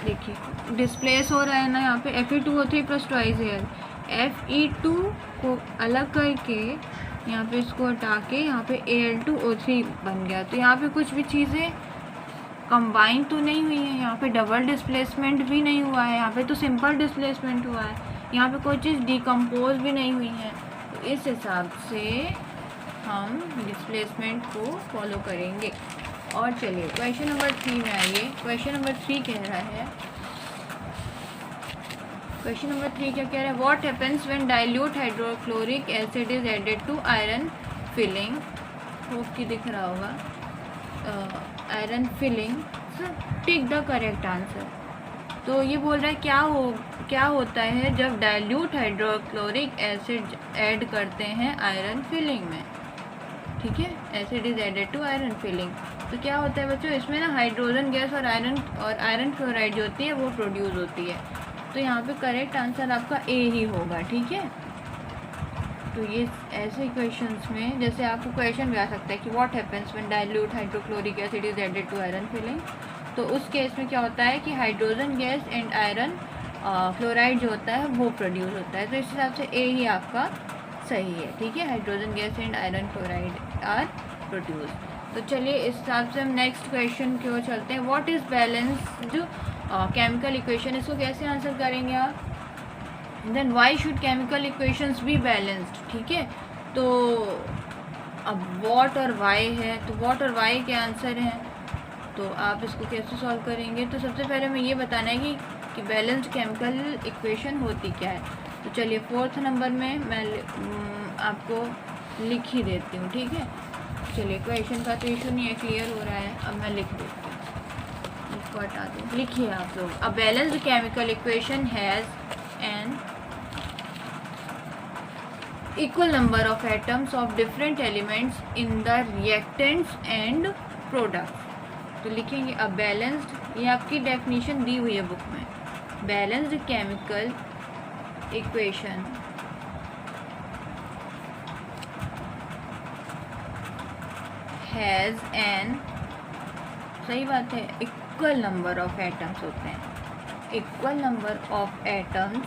S1: देखिए डिस्प्लेस हो रहा है ना यहाँ पे Fe2O3 plus twice Al, Fe2 को अलग करके यहाँ पे इसको हटा के यहाँ पे Al2O3 बन गया। तो यहाँ पे कुछ भी चीज़ें कंबाइन तो नहीं हुई है, यहाँ पे डबल डिस्प्लेसमेंट भी नहीं हुआ है, यहाँ पे तो सिंपल डिस्प्लेसमेंट हुआ है, यहाँ पे कोई चीज़ डिकम्पोज भी नहीं हुई है। तो इस हिसाब से हम डिस्प्लेसमेंट को फॉलो करेंगे। और चलिए क्वेश्चन नंबर 3 में आइए। क्वेश्चन नंबर 3 कह रहा है, क्वेश्चन नंबर 3 क्या कह रहा है, what happens when dilute hydrochloric acid is added to iron filing. Hope की दिख रहा होगा, iron filing. Tick the correct answer. तो ये बोल रहा है क्या होता है जब डाइल्यूट हाइड्रोक्लोरिक एसिड ऐड करते हैं आयरन फिलिंग में। ठीक है, acid is added to iron filing. तो क्या होता है बच्चों, इसमें ना हाइड्रोजन गैस और आयरन क्लोराइड जो होती है वो प्रोड्यूस होती है। तो यहाँ पे करेक्ट आंसर आपका ए ही होगा। ठीक है, तो ये ऐसे क्वेश्चंस में जैसे आपको क्वेश्चन भी आ सकता है कि what happens when dilute hydrochloric acid is added to iron filing. तो उस केस में क्या होता है कि hydrogen gas and iron chloride जो होता है वो प्रोड्यूस होता है। तो इस हिसाब से ए ही आपका सही है। ठीक है, hydrogen gas and iron chloride are produce. तो चलिए इस हिसाब से हम नेक्स्ट क्वेश्चन की ओर चलते हैं। What is balanced chemical equation, इसको कैसे आंसर करेंगे आप। Then why should chemical equations be balanced. ठीक है, तो अब व्हाट और वाई है, तो व्हाट और वाई के आंसर हैं, तो आप इसको कैसे सॉल्व करेंगे। तो सबसे पहले हमें ये बताना है कि बैलेंस्ड केमिकल इक्वेशन होती क्या है। तो चलिए 4th नंबर में मैं आपको लिख ही देती हूँ। ठीक है, चलिए क्वेश्चन का तो इशू नहीं है, क्लियर हो रहा है। अब मैं लिख देती हूँ, इसको हटा दूँ। लिखिए आप लोग, a balanced chemical equation has an equal number of atoms of different elements in the reactants and products। तो लिखेंगे अ बैलेंस्ड, ये आपकी डेफिनेशन दी हुई है बुक में, balanced chemical equation has an, सही बात है, इक्वल नंबर ऑफ एटम्स होते हैं, equal number of atoms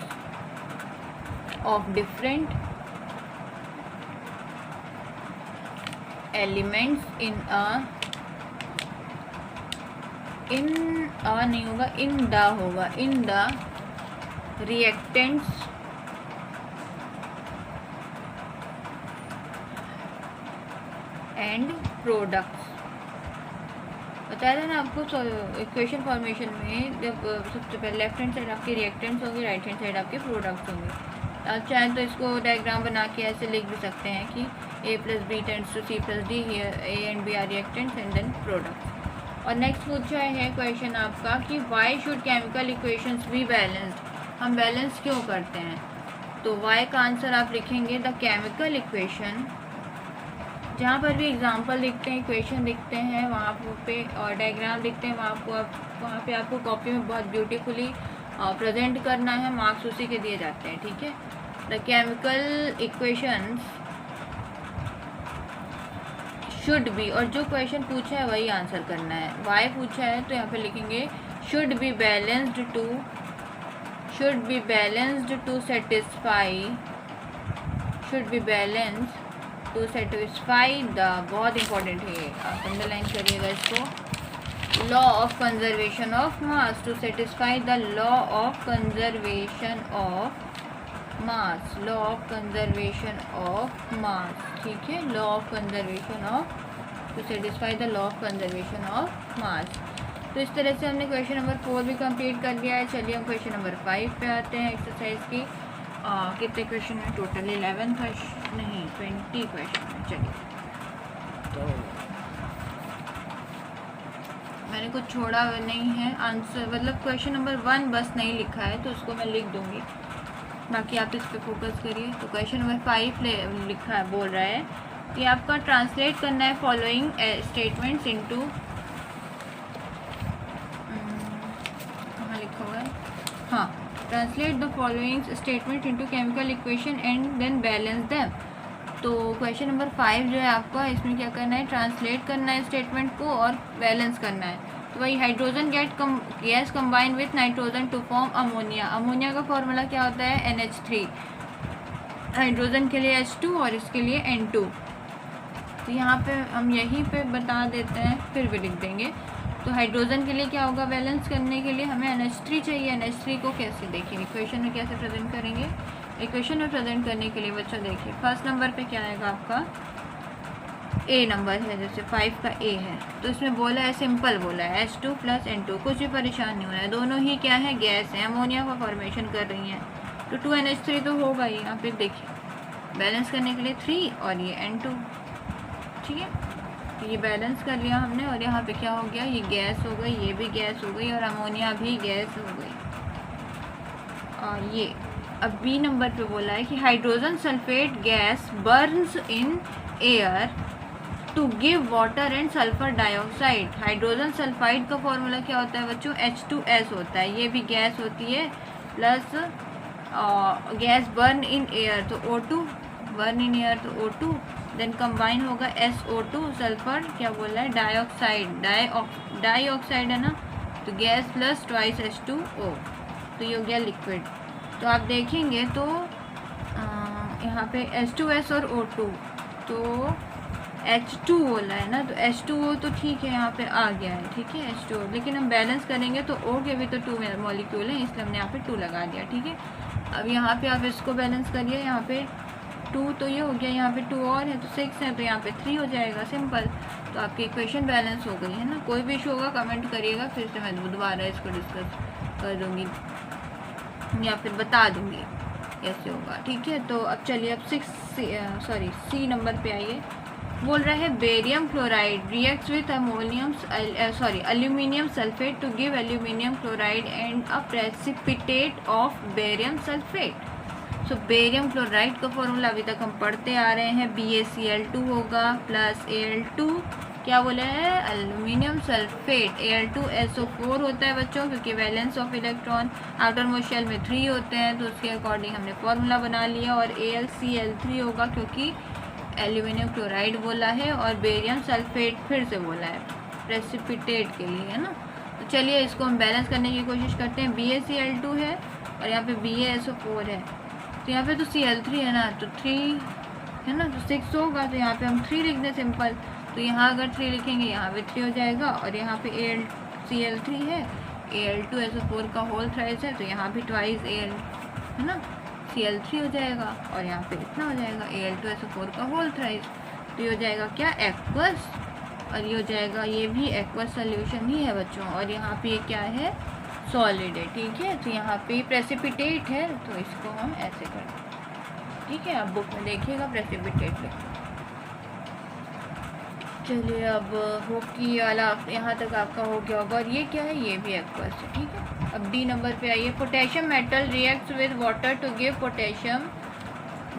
S1: of different elements in नहीं होगा, इन द होगा, in the reactants and products. बताया था ना आपको इक्वेशन फॉर्मेशन में, जब सबसे पहले लेफ्ट हैंड साइड आपके रिएक्टेंट्स होंगे, राइट हैंड साइड आपके प्रोडक्ट्स होंगे। आप चाहें तो इसको डायग्राम बना के ऐसे लिख भी सकते हैं कि A plus B tends to C plus D, here A and B are reactants and then products। और नेक्स्ट पूछा है क्वेश्चन आपका कि why should chemical equations be balanced, हम बैलेंस क्यों करते हैं। तो वाई का आंसर आप लिखेंगे द केमिकल इक्वेशन, जहाँ पर भी एग्जांपल लिखते हैं, इक्वेशन लिखते हैं वहाँ पे और डायग्राम लिखते हैं, वहाँ पे आपको कॉपी में बहुत ब्यूटीफुली प्रेजेंट करना है, मार्क्स उसी के दिए जाते हैं। ठीक है, the chemical equations should be, और जो क्वेश्चन पूछा है वही आंसर करना है। वाई पूछा है तो यहाँ पे लिखेंगे should be balanced to satisfy, should be balanced to satisfy the, बहुत इंपॉर्टेंट है, आप अंडरलाइन करिएगा इसको, law of conservation of mass, to satisfy the law of conservation of mass, law of conservation of mass. ठीक है, law of conservation of, to satisfy the law of conservation of mass. तो इस तरह से हमने question number 4 भी complete कर लिया है। चलिए हम क्वेश्चन नंबर 5 पे आते हैं एक्सरसाइज की। कितने क्वेश्चन है टोटल, 11 नहीं 20 क्वेश्चन है। चलिए, तो मैंने कुछ छोड़ा नहीं है आंसर, मतलब क्वेश्चन नंबर 1 बस नहीं लिखा है तो उसको मैं लिख दूँगी, बाकी आप इस पर फोकस करिए। तो क्वेश्चन नंबर 5 लिखा है, बोल रहा है कि आपका ट्रांसलेट करना है फॉलोइंग स्टेटमेंट्स इनटू, कहाँ लिखा हुआ है, हाँ, translate the following statement into chemical equation and then balance them. तो क्वेश्चन नंबर 5 जो है आपका, इसमें क्या करना है, ट्रांसलेट करना है स्टेटमेंट को और बैलेंस करना है। तो वही hydrogen gas combine with nitrogen to form ammonia, ammonia का फॉर्मूला क्या होता है NH3, हाइड्रोजन के लिए H2 और इसके लिए N2। तो यहाँ पे हम यहीं पे बता देते हैं, फिर भी लिख देंगे। तो हाइड्रोजन के लिए क्या होगा, बैलेंस करने के लिए हमें NH3 चाहिए। NH3 को कैसे देखेंगे, इक्वेशन में कैसे प्रेजेंट करेंगे, इक्वेशन में प्रेजेंट करने के लिए बच्चों देखिए फर्स्ट नंबर पे क्या आएगा आपका, ए नंबर है, जैसे 5 का ए है, तो इसमें बोला है, सिंपल बोला है H2 + N2, कुछ भी परेशान नहीं होना है, दोनों ही क्या है, गैस है, अमोनिया का फॉर्मेशन कर रही हैं, तो 2NH3 तो होगा ही। यहाँ पे देखिए बैलेंस करने के लिए 3 और ये N2, ठीक है, तो ये बैलेंस कर लिया हमने, और यहाँ पे क्या हो गया, ये गैस हो गई, ये भी गैस हो गई, और अमोनिया भी गैस हो गई। और ये अब बी नंबर पे बोला है कि hydrogen sulphate gas burns in air to give water and sulphur dioxide. Hydrogen sulphide का फॉर्मूला क्या होता है बच्चों, H2S होता है, ये भी गैस होती है, प्लस गैस बर्न इन एयर तो O2, बर्न इन एयर तो O2, देन कंबाइन होगा SO2, सल्फर क्या बोला है, डाइऑक्साइड, डाइऑक्साइड है ना, तो गैस प्लस ट्वाइस H2O, तो ये हो गया लिक्विड। तो आप देखेंगे तो यहाँ पे H2S और O2, तो H2 बोला है ना, तो H2O तो ठीक है, यहाँ पे आ गया है, ठीक है H2O, लेकिन हम बैलेंस करेंगे तो O के भी तो 2 मॉलिक्यूल हैं, इसलिए हमने यहाँ पे 2 लगा दिया, ठीक है। अब यहाँ पे आप इसको बैलेंस करिए, यहाँ पे 2 तो ये हो गया, यहाँ पे 2 और है तो 6 है, तो यहाँ पे 3 हो जाएगा, सिंपल। तो आपकी इक्वेशन बैलेंस हो गई है ना। कोई भी इशू होगा कमेंट करिएगा, फिर से मैं दोबारा इसको डिस्कस कर दूँगी या फिर बता दूँगी कैसे होगा, ठीक है। तो अब चलिए अब सी नंबर पे आइए। बोल रहा है barium chloride reacts with aluminium sulphate to give aluminium chloride and a precipitate of barium sulphate. So barium chloride का फॉर्मूला अभी तक हम पढ़ते आ रहे हैं, BaCl2 होगा प्लस Al2 क्या बोला है, एल्यूमिनियम सल्फेट, Al2SO4 होता है बच्चों, क्योंकि valence of electron outermost shell में 3 होते हैं, तो उसके अकॉर्डिंग हमने फॉर्मूला बना लिया। और AlCl3 होगा क्योंकि एल्यूमिनियम क्लोराइड बोला है, और बेरियम सल्फेट फिर से बोला है प्रेसिपिटेट के लिए, है ना। तो चलिए इसको हम बैलेंस करने की कोशिश करते हैं। BaCl2 है और यहाँ पे BaSO4 है, तो यहाँ पे तो Cl3 है ना, तो 3 है ना, तो 6 होगा, तो यहाँ पे हम 3 लिख दें सिंपल। तो यहाँ अगर 3 लिखेंगे यहाँ पे 3 हो जाएगा, और यहाँ पे AlCl3 है, Al2SO4 का होल थ्राइस है, तो यहाँ भी ट्वाइस Al है ना, Cl3 हो जाएगा, और यहाँ पे इतना हो जाएगा Al2SO4 का होल थ्राइस, तो ये हो जाएगा क्या, एक्वस, और ये हो जाएगा, ये भी एक्वस सोल्यूशन ही है बच्चों। और यहाँ पे ये क्या है, सॉलिड है, ठीक है। तो यहाँ पे प्रेसिपिटेट है, तो इसको हम ऐसे कर दें, ठीक है। आप बुक में देखिएगा प्रेसिपिटेट लिख। चलिए अब होप कि वाला यहाँ तक आपका हो गया होगा। और ये क्या है, ये भी एक्वस है, ठीक है। अब डी नंबर पे आइए। Potassium metal reacts with water to give potassium,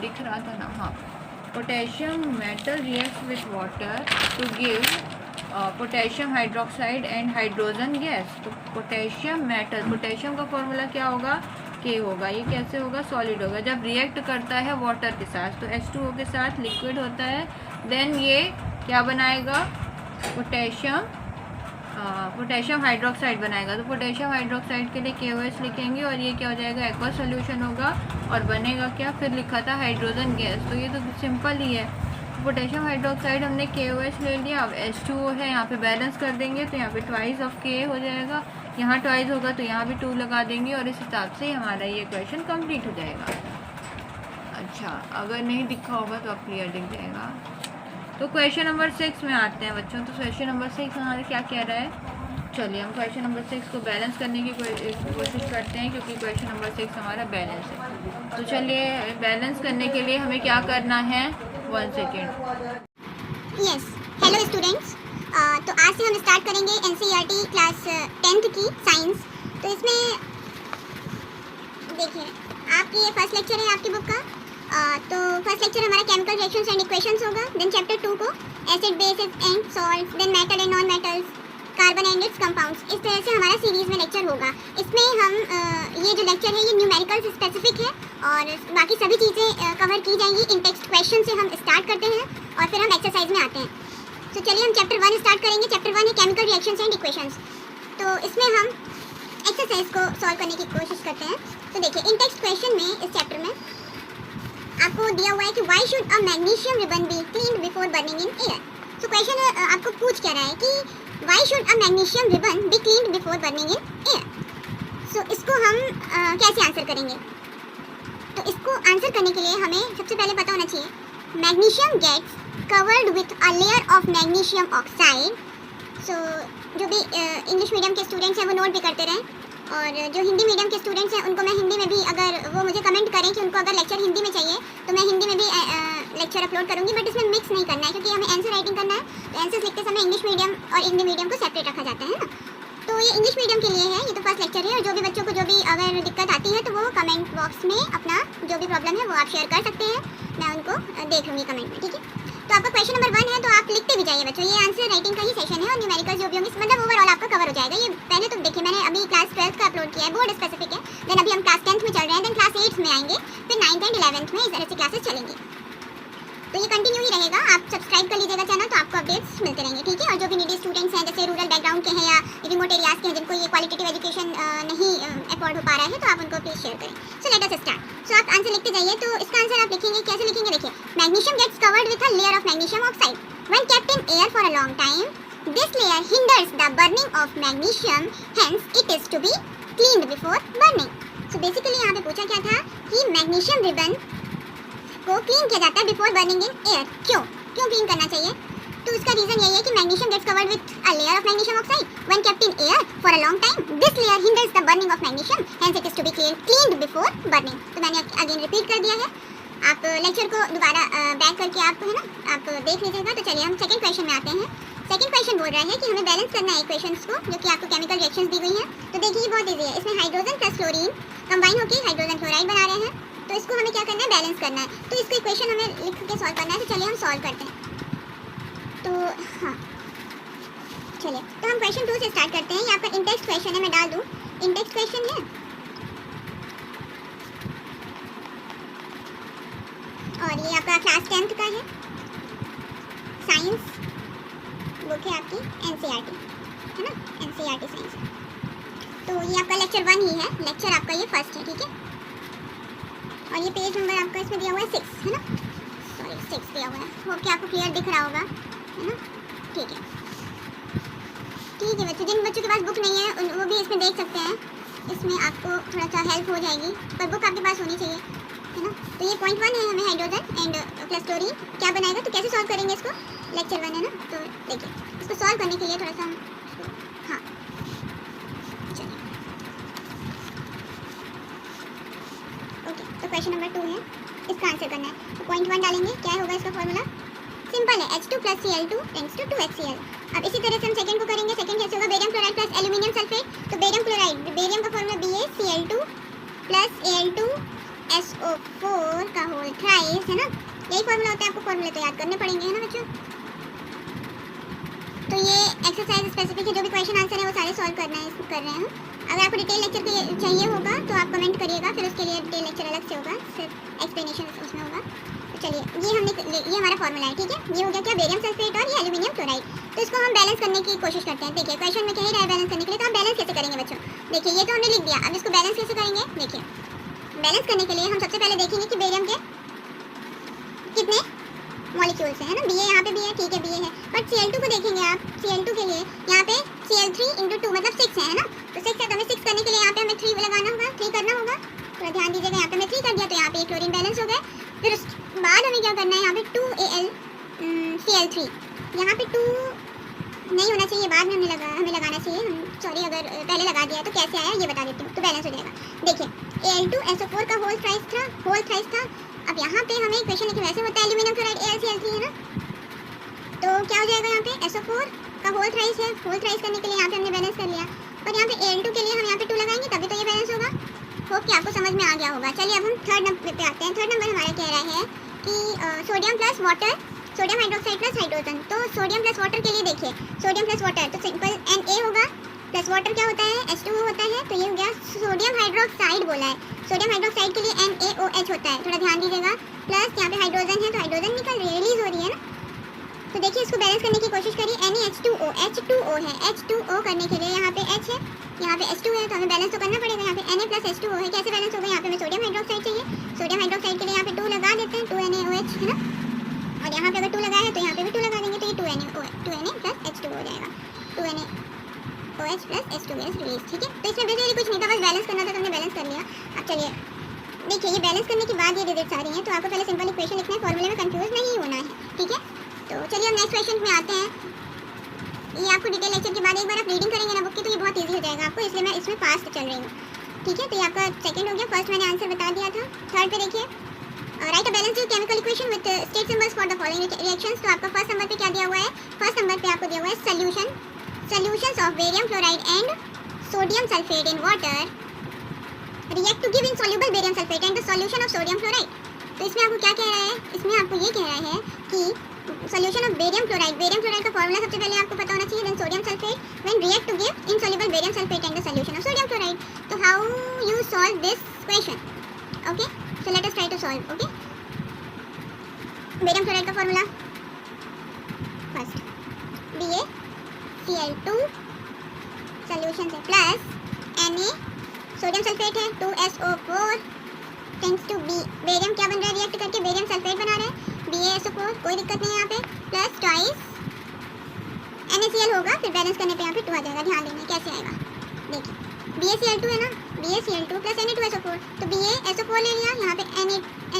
S1: दिख रहा था ना, हाँ, potassium metal reacts with water to give potassium hydroxide and hydrogen gas. तो पोटेशियम मेटल, पोटेशियम का फॉर्मूला क्या होगा, K होगा। ये कैसे होगा, सॉलिड होगा। जब रिएक्ट करता है वाटर के साथ, तो H2O के साथ लिक्विड होता है, देन ये क्या बनाएगा, पोटेशियम हाइड्रोक्साइड बनाएगा। तो पोटेशियम हाइड्रोक्साइड के लिए KOH लिखेंगे, और ये क्या हो जाएगा, एक्वा सोल्यूशन होगा, और बनेगा क्या, फिर लिखा था हाइड्रोजन गैस, तो ये तो सिंपल ही है। पोटेशियम हाइड्रोक्साइड हमने KOH ले लिया, अब H2O है, यहाँ पे बैलेंस कर देंगे, तो यहाँ पे ट्वाइस ऑफ K हो जाएगा, यहाँ ट्वाइस होगा तो यहाँ भी 2 लगा देंगे, और इस हिसाब से हमारा ये क्वेश्चन कंप्लीट हो जाएगा। अच्छा, अगर नहीं दिखा होगा तो अब क्लियर दिख जाएगा। तो क्वेश्चन नंबर 6 में आते हैं बच्चों। तो क्वेश्चन नंबर 6 हमारे क्या कह रहा है, चलिए हम क्वेश्चन नंबर 6 को बैलेंस करने की कोशिश करते हैं, क्योंकि क्वेश्चन नंबर 6 हमारा बैलेंस है। तो चलिए बैलेंस करने के लिए हमें क्या करना है, 1 सेकेंड।
S2: Yes, hello students. तो आज से हम स्टार्ट करेंगे NCERT क्लास 10th की साइंस। तो इसमें देखिए आपकी ये फर्स्ट लेक्चर है आपकी बुक का। तो फर्स्ट लेक्चर हमारा केमिकल रिएक्शंस एंड इक्वेशंस होगा। देन चैप्टर 2 को acid bases and salts, then metal and non metals, carbon and its compounds. इस तरह से हमारा सीरीज़ में लेक्चर होगा। इसमें हम ये जो लेक्चर है ये न्यूमेरिकल स्पेसिफिक है, और बाकी सभी चीज़ें कवर की जाएंगी। इन टेक्स्ट क्वेश्चन से हम स्टार्ट करते हैं और फिर हम एक्सरसाइज में आते हैं। तो चलिए हम चैप्टर 1 स्टार्ट करेंगे। चैप्टर 1 है केमिकल रिएक्शंस एंड इक्वेशंस। तो इसमें हम एक्सरसाइज को सॉल्व करने की कोशिश करते हैं। तो देखिए इन टेक्स्ट क्वेश्चन में इस चैप्टर में आपको दिया हुआ है कि why should a magnesium ribbon be cleaned before burning in air. तो क्वेश्चन आपको पूछ क्या रहा है कि why should a magnesium ribbon be cleaned before burning in air. So इसको हम कैसे आंसर करेंगे। तो इसको आंसर करने के लिए हमें सबसे पहले पता होना चाहिए magnesium gets covered with a layer of magnesium oxide. So जो भी इंग्लिश मीडियम के स्टूडेंट्स हैं वो नोट भी करते रहें, और जो हिंदी मीडियम के स्टूडेंट्स हैं उनको मैं हिंदी में भी, अगर वो मुझे कमेंट करें कि उनको अगर लेक्चर हिंदी में चाहिए तो मैं हिंदी में भी लेक्चर अपलोड करूँगी, बट इसमें मिक्स नहीं करना है क्योंकि हमें आंसर राइटिंग करना है। तो आंसर्स लिखते समय इंग्लिश मीडियम और हिंदी मीडियम को सेपरेट रखा जाता है ना। तो ये इंग्लिश मीडियम के लिए है, ये तो फर्स्ट लेक्चर है, और जो भी बच्चों को जो भी अगर दिक्कत आती है तो वो कमेंट बॉक्स में अपना जो भी प्रॉब्लम है वो आप शेयर कर सकते हैं, मैं उनको देख लूँगी कमेंट में, ठीक है। तो आपका क्वेश्चन नंबर 1 है तो आप लिखते भी जाइए बच्चों, ये आंसर राइटिंग का ही सेशन है और न्यूमेरिकल जो भी होंगे मतलब ओवरऑल आपका कवर हो जाएगा। ये पहले तो देखिए मैंने अभी क्लास 12th का अपलोड किया है, बोर्ड स्पेसिफिक है, देन अभी हम क्लास 10th में चल रहे हैं, देन क्लास 8th में आएंगे, फिर 9th एंड 11th में इस तरह से क्लासेस चलेंगी। तो ये कंटिन्यू ही रहेगा, आप सब्सक्राइब कर लीजिएगा चैनल तो आपको अपडेट्स मिलते रहेंगे, ठीक है। और जो भी नीडी स्टूडेंट्स हैं जैसे रूरल बैकग्राउंड के हैं या रिमोट एरियाज के हैं जिनको ये क्वालिटेटिव एजुकेशन नहीं अफोर्ड हो पा रहा है तो आप उनको प्लीज शेयर करें। सो लेट अस स्टार्ट। सो आप आंसर लिखते जाइए, तो इसका आंसर आप लिखेंगे, कैसे लिखेंगे देखिए, magnesium gets covered with a layer of magnesium oxide when kept in air for a long time. This layer hinders the burning of magnesium, hence it is to be cleaned before burning. So basically यहाँ पे पूछा क्या था कि magnesium ribbon को clean किया जाता है बिफोर बर्निंग इन एयर। क्यों क्लीन करना चाहिए? तो उसका रीजन यही है कि magnesium gets covered with a layer of magnesium oxide when kept in air for a long time. This layer hinders the burning of magnesium, hence it is to be cleaned before burning. तो मैंने again repeat कर दिया है, आप lecture को दोबारा back करके आप है ना आप देख लीजिएगा। तो चलिए हम सेकंड क्वेश्चन में आते हैं। सेकंड क्वेश्चन बोल रहा है कि हमें बैलेंस करना है इक्वेशंस को जो कि आपको केमिकल रिएक्शंस दी गई हैं। तो देखिए ये बहुत इजी है, इसमें हाइड्रोजन प्लस क्लोरीन कंबाइन होकर हाइड्रोजन क्लोराइड बना रहे हैं, तो इसको हमें क्या करना है, बैलेंस करना है। तो इसको इक्वेशन हमें लिख के सॉल्व करना है, तो चलिए हम सॉल्व करते हैं। तो हाँ चलिए, तो हम क्वेश्चन 2 से स्टार्ट करते हैं। ये आपका इंटेक्स्ट क्वेश्चन है, मैं डाल दूँ, इंटेक्स्ट क्वेश्चन है और ये आपका क्लास 10th का है, साइंस बुक है आपकी एनसीईआरटी है ना, एनसीईआरटी साइंस। तो ये आपका लेक्चर 1 ही है, लेक्चर आपका ये फर्स्ट है, ठीक है। और ये पेज नंबर आपका इसमें दिया हुआ है 6 है ना, सॉरी 6 दिया हुआ है, होप कि आपको क्लियर दिख रहा होगा है ना, ठीक है। ठीक है बच्चों, जिन बच्चों के पास बुक नहीं है वो भी इसमें देख सकते हैं, इसमें आपको थोड़ा सा हेल्प हो जाएगी, पर बुक आपके पास होनी चाहिए है ना। तो ये पॉइंट 1 है, हमें हाइड्रोजन एंड प्लस क्लोरीन क्या बनाएगा, तो कैसे सॉल्व करेंगे इसको, लेक्चर 1 है ना। तो देखिए इसको सॉल्व करने के लिए थोड़ा सा हाँ चलिए ओके। तो क्वेश्चन नंबर 2 है, इसका आंसर करना है। तो पॉइंट 1 डालेंगे, क्या होगा इसका फॉर्मूला, सिंपल है, H2 plus Cl2 tends to 2HCl। अब इसी तरह से हम सेकंड को करेंगे, सेकंड कैसे होगा, barium chloride plus aluminium sulphate. तो बेरियम क्लोराइड, बेरियम का फॉर्मूला BaCl2 प्लस Al2SO4 का होल थ्राइस है ना, यही फॉर्मूला होता है। आपको फॉर्मूले तो याद करने पड़ेंगे है ना बच्चों। तो ये एक्सरसाइज स्पेसिफिक है, जो भी क्वेश्चन आंसर है वो सारे सॉल्व कर रहे हैं। अगर आपको डिटेल लेक्चर चाहिए होगा तो आप कमेंट करिएगा, फिर उसके लिए डिटेल लेक्चर अलग से होगा, सिर्फ एक्सप्लेनेशन उसमें होगा। तो चलिए ये हमारा फॉर्मूला है, ठीक है। ये हो गया क्या, बेरियम सल्फेट और ये एल्यूमिनियम क्लोराइड। तो इसको हम बैलेंस करने की कोशिश करते हैं। देखिए क्वेश्चन में कह ही रहा है बैलेंस करने के लिए, तो आप बैलेंस कैसे करेंगे बच्चों, देखिए ये तो हमने लिख दिया, अब इसको बैलेंस कैसे करेंगे। देखिए बैलेंस करने के लिए हम सबसे पहले देखेंगे कि बेरियम के कितने मॉलिक्यूल्स हैं, है ना। Ba यहाँ पे भी है, ठीक है Ba है, बट Cl2 को देखेंगे आप, Cl2 के लिए यहाँ पे Cl3 × 2 मतलब 6 है ना। तो 6 है, तो हमें 6 करने के लिए यहाँ पे हमें 3 लगाना होगा, 3 करना होगा। थोड़ा ध्यान दीजिएगा, यहाँ पे मैं 3 कर दिया तो यहाँ पे क्लोरीन बैलेंस हो गए। फिर उसके बाद हमें क्या करना है, यहाँ पे 2Al Cl3, यहाँ पे 2 नहीं होना चाहिए, बाद में हमें लगाना चाहिए, सॉरी अगर पहले लगा दिया तो कैसे आया ये बता देती हूँ, तो बैलेंस हो जाएगा। देखिए Al2SO4 का होल थ्राइस था। अब यहाँ पे हमें इक्वेशन लिखना वैसे होता है, एल्यूमिनियम क्लोराइड AlCl3 है ना, तो क्या हो जाएगा, यहाँ पे SO4 का होल थ्राइस है, होल थ्राइस करने के लिए यहाँ पे हमने बैलेंस कर लिया, और यहाँ पे Al2 के लिए हम यहाँ पे 2 लगाएंगे तभी तो ये बैलेंस होगा। होप कि आपको समझ में आ गया होगा। चलिए अब हम थर्ड नंबर पे आते हैं। थर्ड नंबर हमारा कह रहा है कि sodium plus water, sodium hydroxide plus hydrogen. तो सोडियम प्लस वाटर के लिए देखिए, सोडियम प्लस वाटर तो सिंपल Na होगा, प्लस वाटर क्या होता है, H2O होता है। तो ये हो गया सोडियम हाइड्रोक्साइड बोला है, सोडियम हाइड्रोक्साइड के लिए NaOH होता है, थोड़ा ध्यान दीजिएगा। प्लस यहाँ पे हाइड्रोजन है तो हाइड्रोजन निकल रिलीज हो रही है ना। तो देखिए इसको बैलेंस करने की कोशिश करिए, NaH2O, H2O है, H2O करने के लिए यहाँ पे H है, यहाँ पे H2 है, तो हमें बैलेंस तो करना पड़ेगा। यहाँ पे Na प्लस H2O है, कैसे बैलेंस होगा, यहाँ पे हमें सोडियम हाइड्रोक्साइड चाहिए, सोडियम हाइड्रोक्साइड के लिए यहाँ पे 2 लगा देते हैं, 2NaOH है ना, और यहाँ पे अगर 2 लगाया है तो यहाँ पे भी 2 लगा देंगे, तो ये 2Na प्लस H2O हो जाएगा, 2NaOH plus H2 gas release, ठीक है। तो इसमें बेसिकली कुछ नहीं था, बस बैलेंस करना था, तो हमने बैलेंस कर लिया। अब चलिए देखिए ये बैलेंस करने के बाद ये रिजल्ट्स आ रही हैं, तो आपको पहले सिंपल इक्वेशन लिखना है, फॉर्मूले में कंफ्यूज नहीं होना है, ठीक है। तो चलिए हम नेक्स्ट क्वेश्चन में आते हैं। ये आपको डिटेल लेक्चर के बाद एक बार आप रीडिंग करेंगे ना बुक की तो ये बहुत ईजी हो जाएगा आपको, इसलिए मैं इसमें फास्ट चल रही हूँ। ठीक है, तो ये आपका सेकंड हो गया। फर्स्ट मैंने आंसर बता दिया था। थर्ड पे देखिए, right a balanced chemical equation with state symbols for the following reactions. तो आपका फर्स्ट नंबर पे क्या दिया हुआ है? फर्स्ट नंबर पे आपको दिया हुआ है solutions of barium chloride and sodium sulphate in water react to give insoluble barium sulphate and the solution of sodium chloride. तो इसमें आपको क्या कह रहा है? इसमें आपको ये कह रहा है कि सॉल्यूशन ऑफ बेरियम क्लोराइड का फॉर्मूला सबसे पहले आपको पता होना चाहिए, then sodium sulphate when react to give insoluble barium sulphate and the solution of sodium chloride. तो how you solve this question? Okay, so let us try to solve. Okay, barium chloride का formula first BaCl2 solution से plus Na sodium sulphate है 2SO4 tends to be, barium क्या बन रहा है react करके? Barium sulphate बना रहा है BaSO4, कोई दिक्कत नहीं है यहाँ पे, प्लस ट्वाइस NaCl होगा, फिर बैलेंस करने पे यहाँ पे 2 आ जाएगा। ध्यान देना कैसे आएगा, देखिए BaCl2 है ना, BaCl2 प्लस Na2SO4, तो BaSO4 ले लिया, यहाँ पे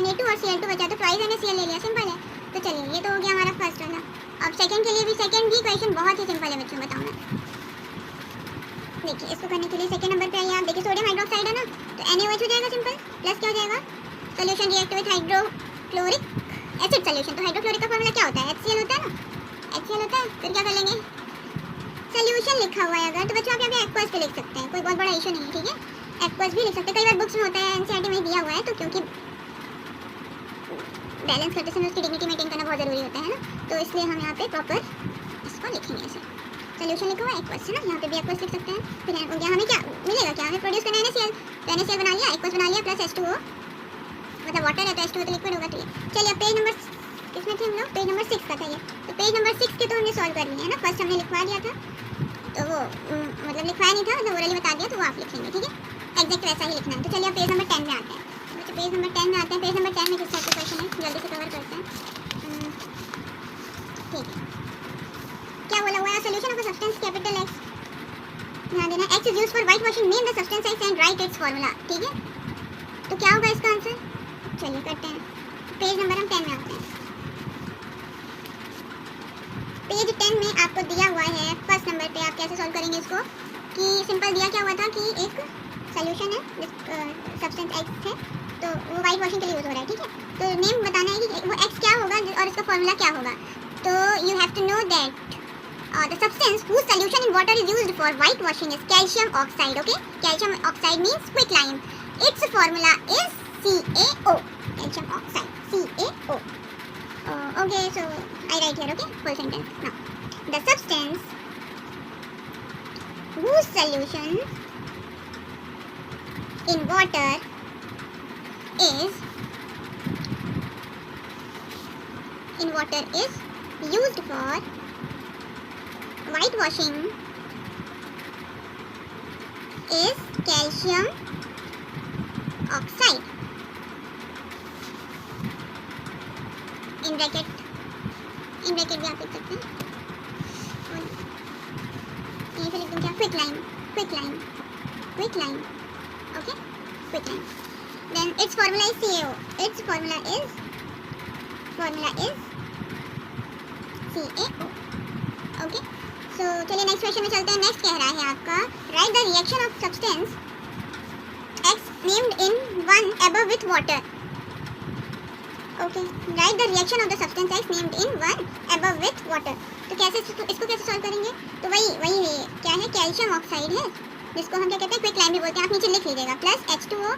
S2: Na2 और Cl2 बचा तो ट्वाइस NaCl ले लिया, सिंपल है। तो चलिए ये तो हो गया हमारा फर्स्ट वाला। अब सेकंड के लिए भी, सेकंड भी क्वेश्चन बहुत ही सिंपल है बच्चों, बताऊँ मैं। देखिए इसको करने के लिए सेकंड नंबर पे आइए आप, देखिए सोडियम हाइड्रोक्साइड है ना, तो NaOH हो जाएगा सिंपल, प्लस क्या हो जाएगा? Solution react with hydrochloric acid solution. तो हाइड्रोक्लोरिक का फॉर्मूला क्या होता है? HCl होता है ना, HCl होता है। फिर क्या कर लेंगे? सॉल्यूशन लिखा हुआ है अगर, तो बच्चों आप यहाँ पे एक्वस पे लिख सकते हैं, कोई बहुत बड़ा इशू नहीं है। ठीक है, एक्वस भी लिख सकते हैं, कई बार बुक्स में होता है, NCERT में दिया हुआ है, तो क्योंकि बैलेंस करते समय उसकी डिग्निटी मेंटेन करना बहुत ज़रूरी होता है ना, तो इसलिए हम यहाँ पे प्रॉपर इसको लिखेंगे ऐसे। सॉल्यूशन लिखा हुआ है एक्वस है ना, यहाँ पे भी एक्वस लिख सकते हैं। फिर हमें क्या मिलेगा? क्या हमें प्रोड्यूस करना है NaCl, तो NaCl बना लिया, एक्वस बना लिया, प्लस H2O, मतलब वाटर है तो H2O तो लिक्विड होगा। तो ये चलिए अब पेज नंबर किसमें थे हम लोग? पेज नंबर 6 का था ये। तो पेज नंबर 6 के तो हमने सॉल्व कर लिए है ना, फर्स्ट हमने लिखवा दिया था, तो वो मतलब लिखवाया नहीं था, मतलब ओरली बता दिया, तो वो आप लिखेंगे। ठीक है, एग्जैक्ट वैसा ही लिखना है। तो चलिए अब पेज नंबर 10 में आते हैं। तो पेज नंबर 10 में आते हैं। पेज नंबर 10 में किस टाइप के क्वेश्चन है, जल्दी से कवर करते हैं। ठीक है, क्या बोला हुआ है? Solution of a substance capital X, ध्यान देना, X is used for white washing, name the substance X and right it's formula. ठीक है, तो क्या होगा इसका आंसर? चलिए करते हैं। पेज नंबर हम 10 में आते हैं। पेज 10 में आपको दिया हुआ है फर्स्ट नंबर पे, आप कैसे सॉल्व करेंगे इसको? कि सिंपल दिया क्या हुआ था कि एक सॉल्यूशन है, सब्सटेंस X है, तो वो वाइट वॉशिंग के लिए यूज हो रहा है। ठीक है, तो नेम बताना है कि वो X क्या होगा और इसका फार्मूला क्या होगा। तो you have to know that the substance whose solution in water is used for white washing is calcium oxide. Okay, calcium oxide means quicklime. Its formula is CaO, calcium oxide, CaO. Okay, so I write here, okay, full sentence. Now the substance whose solution in water is used for white washing is calcium oxide. in bracket भी आप लिख सकते हैं, और यहीं पे लिख दूँ क्या? quicklime, okay, quicklime. Then its formula is CaO. Its formula is CaO. Okay. So चलिए नेक्स्ट क्वेश्चन में चलते हैं। नेक्स्ट कह रहा है आपका, right the reaction of substance X named in 1 above with water. Okay, right the reaction of the substance X named in 1 above with water. तो कैसे इसको कैसे सॉल्व करेंगे? तो वही क्या है? कैल्शियम ऑक्साइड है, जिसको हम क्या कहते हैं? क्विकलाइम भी बोलते हैं, आप नीचे लिख लीजिएगा, प्लस H2O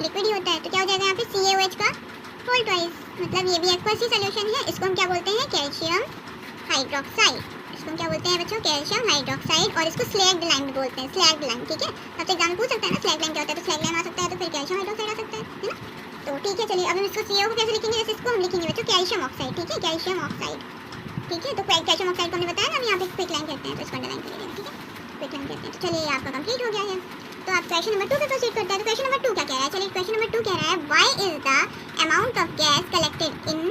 S2: लिक्विड ही होता है, तो क्या हो जाएगा यहाँ पे? CaOH का होल ट्वाइस, मतलब ये भी एक्वस ही सोल्यूशन है। इसको हम क्या बोलते हैं? Calcium hydroxide. इसको हम क्या बोलते हैं बच्चों? कैल्शियम हाइड्रोक्साइड, और इसको स्लैग्ड लाइम भी बोलते हैं, स्लैग्ड लाइम। ठीक है, आपसे एग्जाम में पूछ सकता है ना स्लैग्ड लाइम क्या होता है, तो स्लैग्ड लाइम आ सकता है, तो फिर कैल्शियम हाइड्रोक्साइड आ सकता है ना। तो ठीक है, चलिए अब हम इसको CaO को कैसे लिखेंगे? जैसे इसको हम लिखेंगे बच्चों कैल्शियम ऑक्साइड। ठीक है, कैल्शियम ऑक्साइड। ठीक है, तो कैल्शियम ऑक्साइड को हमने बताया ना, हम यहाँ पे क्विकलाइम कहते हैं, तो इसको अंडरलाइन कर लीजिएगा। ठीक है, क्विकलाइम कहते हैं। तो चलिए आपका कंप्लीट हो गया है। तो आप क्वेश्चन नंबर 2 पे प्रोसीड करते हैं। तो क्वेश्चन नंबर 2 क्या कह रहा है? चलिए क्वेश्चन नंबर 2 कह रहा है, why is the amount of gas collected in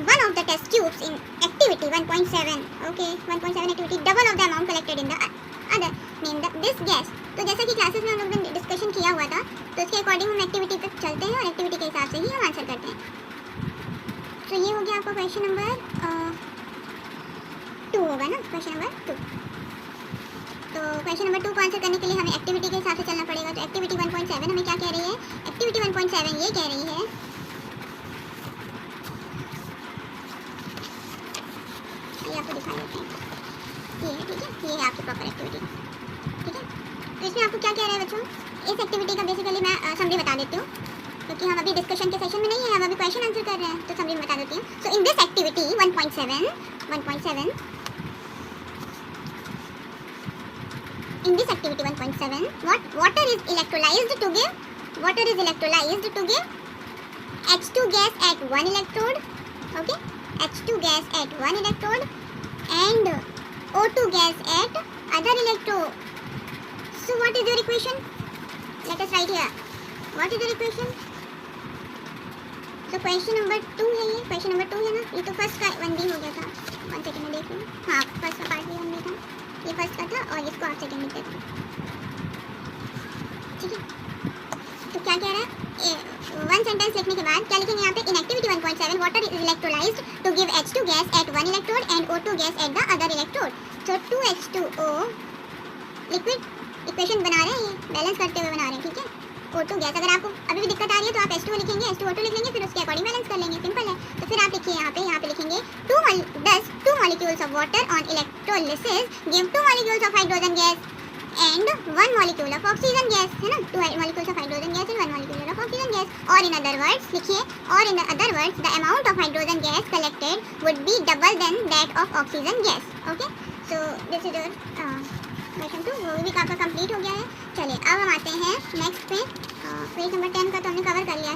S2: one of the test tubes in activity 1.7, okay, 1.7 activity double of the amount collected in the other, name this gas. तो जैसा कि क्लासेस में हम लोग ने डिस्कशन किया हुआ था, तो इसके अकॉर्डिंग हम एक्टिविटी पे चलते हैं और एक्टिविटी के हिसाब से ही हम आंसर करते हैं। तो ये हो गया आपका क्वेश्चन नंबर 2 होगा ना, क्वेश्चन नंबर 2। तो क्वेश्चन नंबर 2 को आंसर करने के लिए हमें एक्टिविटी के हिसाब से चलना पड़ेगा। तो एक्टिविटी 1.7 हमें क्या कह रही है? एक्टिविटी 1.7 ये कह रही है ये आपको दिखा देते हैं, ये है, ठीक है, ये है आपकी प्रॉपर एक्टिविटी, ठीक है। तो इसमें आपको क्या कह रहा है बच्चों? इस एक्टिविटी का बेसिकली मैं समरी बता देती हूँ, क्योंकि हम अभी डिस्कशन के सेशन में नहीं है, हम अभी क्वेश्चन आंसर कर रहे हैं, तो समरी में बता देती हूँ। So in this activity 1.7 in this activity 1.7 water is electrolyzed to give H2 gas at one electrode, okay, H2 gas at one electrode and O2 gas at other electrode. So what is your equation? Let us write here. What is your equation? So question number 2 है ये, question number 2 है ना, ये तो first का 1B हो गया था। 1 सेकंड में देख लूँ, हाँ फर्स्ट का पार्ट भी 1B था, ये फर्स्ट का था और इसको आप सेकंड लिख देते हैं, ठीक है। तो क्या कह रहा है? वन सेंटेंस लिखने के बाद क्या लिखेंगे यहाँ पे? In activity 1.7 water is electrolysed to give H2 gas at one electrode and O2 gas at the other electrode. So 2H2O liquid equation बना रहे हैं, ये बैलेंस करते हुए बना रहे हैं, ठीक है। O2 गैस, अगर आपको अभी भी दिक्कत आ रही है तो आप H2O लिखेंगे, H2O2 लिख लेंगे, फिर उसके अकॉर्डिंग बैलेंस कर लेंगे, सिंपल है। तो फिर आप लिखिए यहाँ पे लिखेंगे 2 molecules of water on electrolysis give 2 molecules of hydrogen gas and 1 molecule of oxygen gas, है ना, 2 molecules of hydrogen gas and 1 molecule of oxygen gas। और in other words लिखिए, और in other words the amount of hydrogen gas collected would be double than that of oxygen gas, okay। So this is your question 2 वो भी आपका complete हो गया है। चलिए अब हम आते हैं नेक्स्ट पे। पेज नंबर 10 का तो हमने कवर कर लिया